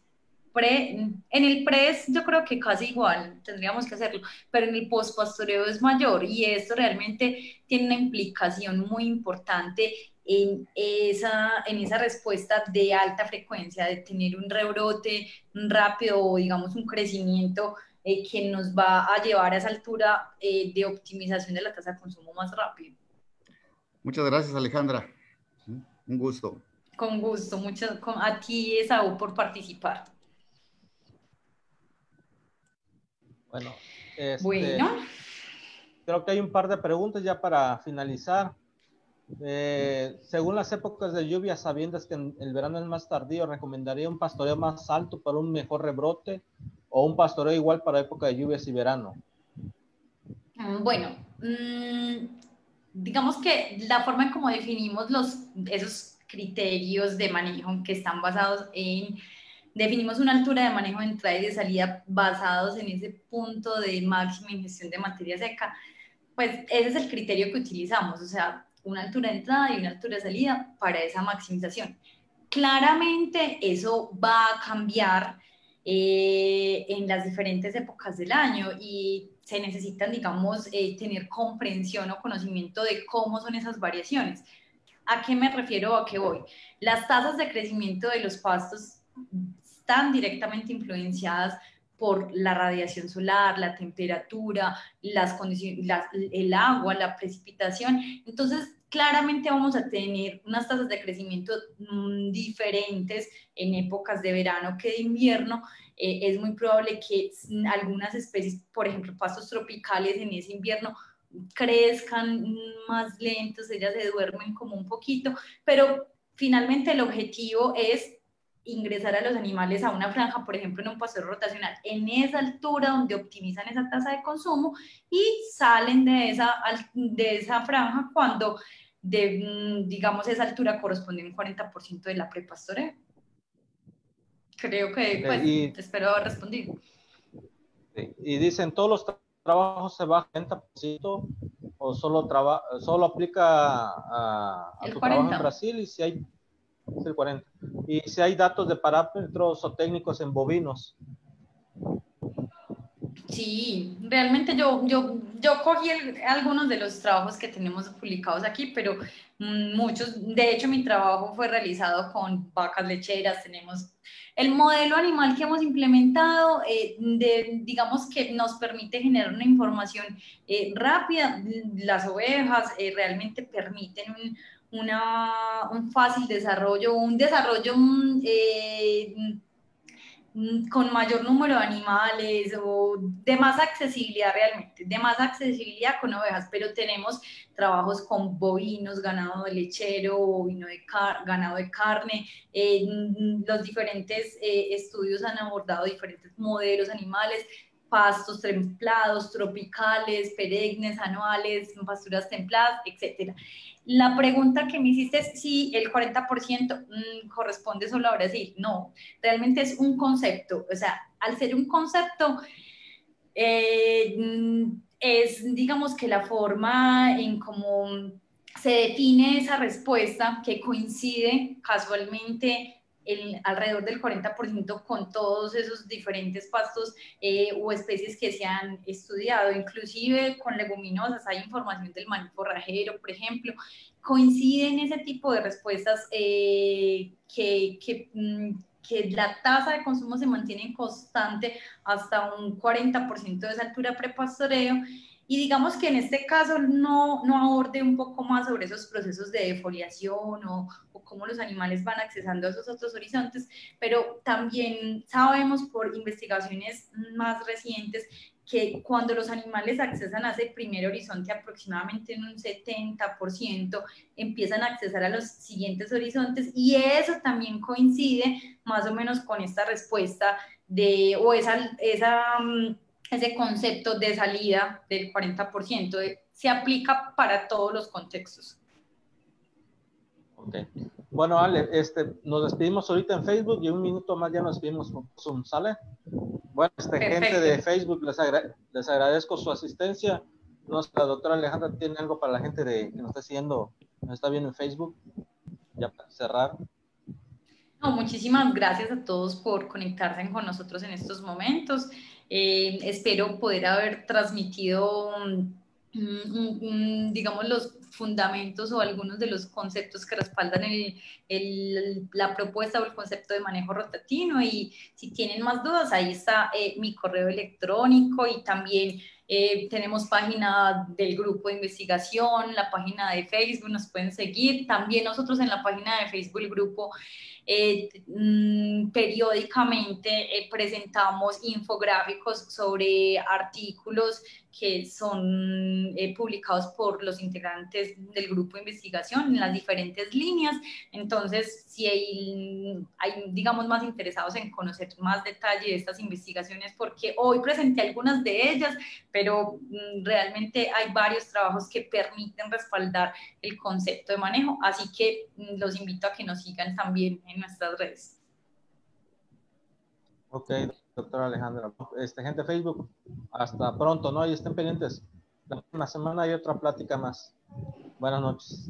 En el pres yo creo que casi igual, tendríamos que hacerlo, pero en el postpastoreo es mayor y esto realmente tiene una implicación muy importante en esa respuesta de alta frecuencia, de tener un rebrote rápido o digamos un crecimiento que nos va a llevar a esa altura de optimización de la tasa de consumo más rápido. Muchas gracias, Alejandra. Un gusto. Con gusto. A ti, Esaú, por participar. Bueno, creo que hay un par de preguntas ya para finalizar. Según las épocas de lluvia, sabiendo que el verano es más tardío, ¿recomendaría un pastoreo más alto para un mejor rebrote o un pastoreo igual para época de lluvias y verano? Bueno, digamos que la forma en cómo definimos esos criterios de manejo que están basados definimos una altura de manejo de entrada y de salida basados en ese punto de máxima ingestión de materia seca, pues ese es el criterio que utilizamos, o sea, una altura de entrada y una altura de salida para esa maximización. Claramente eso va a cambiar en las diferentes épocas del año y se necesitan, digamos, tener comprensión o conocimiento de cómo son esas variaciones. ¿A qué me refiero o a qué voy? Las tasas de crecimiento de los pastos están directamente influenciadas por la radiación solar, la temperatura, las condiciones, el agua, la precipitación. Entonces, claramente vamos a tener unas tasas de crecimiento diferentes en épocas de verano que de invierno. Es muy probable que algunas especies, por ejemplo, pastos tropicales en ese invierno, crezcan más lentos, ellas se duermen como un poquito, pero finalmente el objetivo es ingresar a los animales a una franja, por ejemplo, en un pastoreo rotacional, en esa altura donde optimizan esa tasa de consumo y salen de esa franja cuando, digamos, esa altura corresponde a un 40% de la prepastoreo. Creo que, pues, espero haber respondido. Y dicen, ¿todos los trabajos se bajan 40% o solo aplica a tu trabajo en Brasil? Y si hay el 40%. Y si hay datos de parámetros o técnicos en bovinos. Sí, realmente yo cogí algunos de los trabajos que tenemos publicados aquí, pero muchos, de hecho mi trabajo fue realizado con vacas lecheras. Tenemos el modelo animal que hemos implementado, digamos que nos permite generar una información rápida. Las ovejas realmente permiten un fácil desarrollo, un desarrollo con mayor número de animales o de más accesibilidad realmente, de más accesibilidad con ovejas, pero tenemos trabajos con bovinos, ganado de lechero, ganado de carne. Los diferentes estudios han abordado diferentes modelos animales, pastos templados, tropicales, perennes, anuales, pasturas templadas, etcétera. La pregunta que me hiciste es si el 40% corresponde solo a Brasil. No, realmente es un concepto. O sea, al ser un concepto, es, digamos, que la forma en cómo se define esa respuesta, que coincide casualmente alrededor del 40% con todos esos diferentes pastos o especies que se han estudiado. Inclusive con leguminosas hay información del maíz forrajero, por ejemplo. Coinciden ese tipo de respuestas que la tasa de consumo se mantiene constante hasta un 40% de esa altura prepastoreo. Y digamos que en este caso no aborde un poco más sobre esos procesos de defoliación o cómo los animales van accesando a esos otros horizontes, pero también sabemos por investigaciones más recientes que cuando los animales accesan a ese primer horizonte, aproximadamente en un 70%, empiezan a accesar a los siguientes horizontes, y eso también coincide más o menos con esta respuesta o ese concepto de salida del 40%. Se aplica para todos los contextos. Ok. Bueno, Ale, nos despedimos ahorita en Facebook y un minuto más ya nos despedimos por Zoom, ¿sale? Bueno, gente de Facebook, les agradezco su asistencia. La doctora Alejandra tiene algo para la gente que nos está siguiendo, nos está viendo en Facebook, ya para cerrar. No, muchísimas gracias a todos por conectarse con nosotros en estos momentos. Espero poder haber transmitido, digamos, los fundamentos o algunos de los conceptos que respaldan la propuesta o el concepto de manejo rotativo. Y si tienen más dudas, ahí está mi correo electrónico, y también tenemos página del grupo de investigación, la página de Facebook, nos pueden seguir. También nosotros en la página de Facebook, el grupo, periódicamente presentamos infográficos sobre artículos que son publicados por los integrantes del grupo de investigación en las diferentes líneas. Entonces, si hay, digamos, más interesados en conocer más detalle de estas investigaciones, porque hoy presenté algunas de ellas, pero realmente hay varios trabajos que permiten respaldar el concepto de manejo, así que los invito a que nos sigan también en nuestras redes. Ok, doctora Alejandra. Gente de Facebook, hasta pronto, ¿no? Y estén pendientes. La próxima semana hay otra plática más. Buenas noches.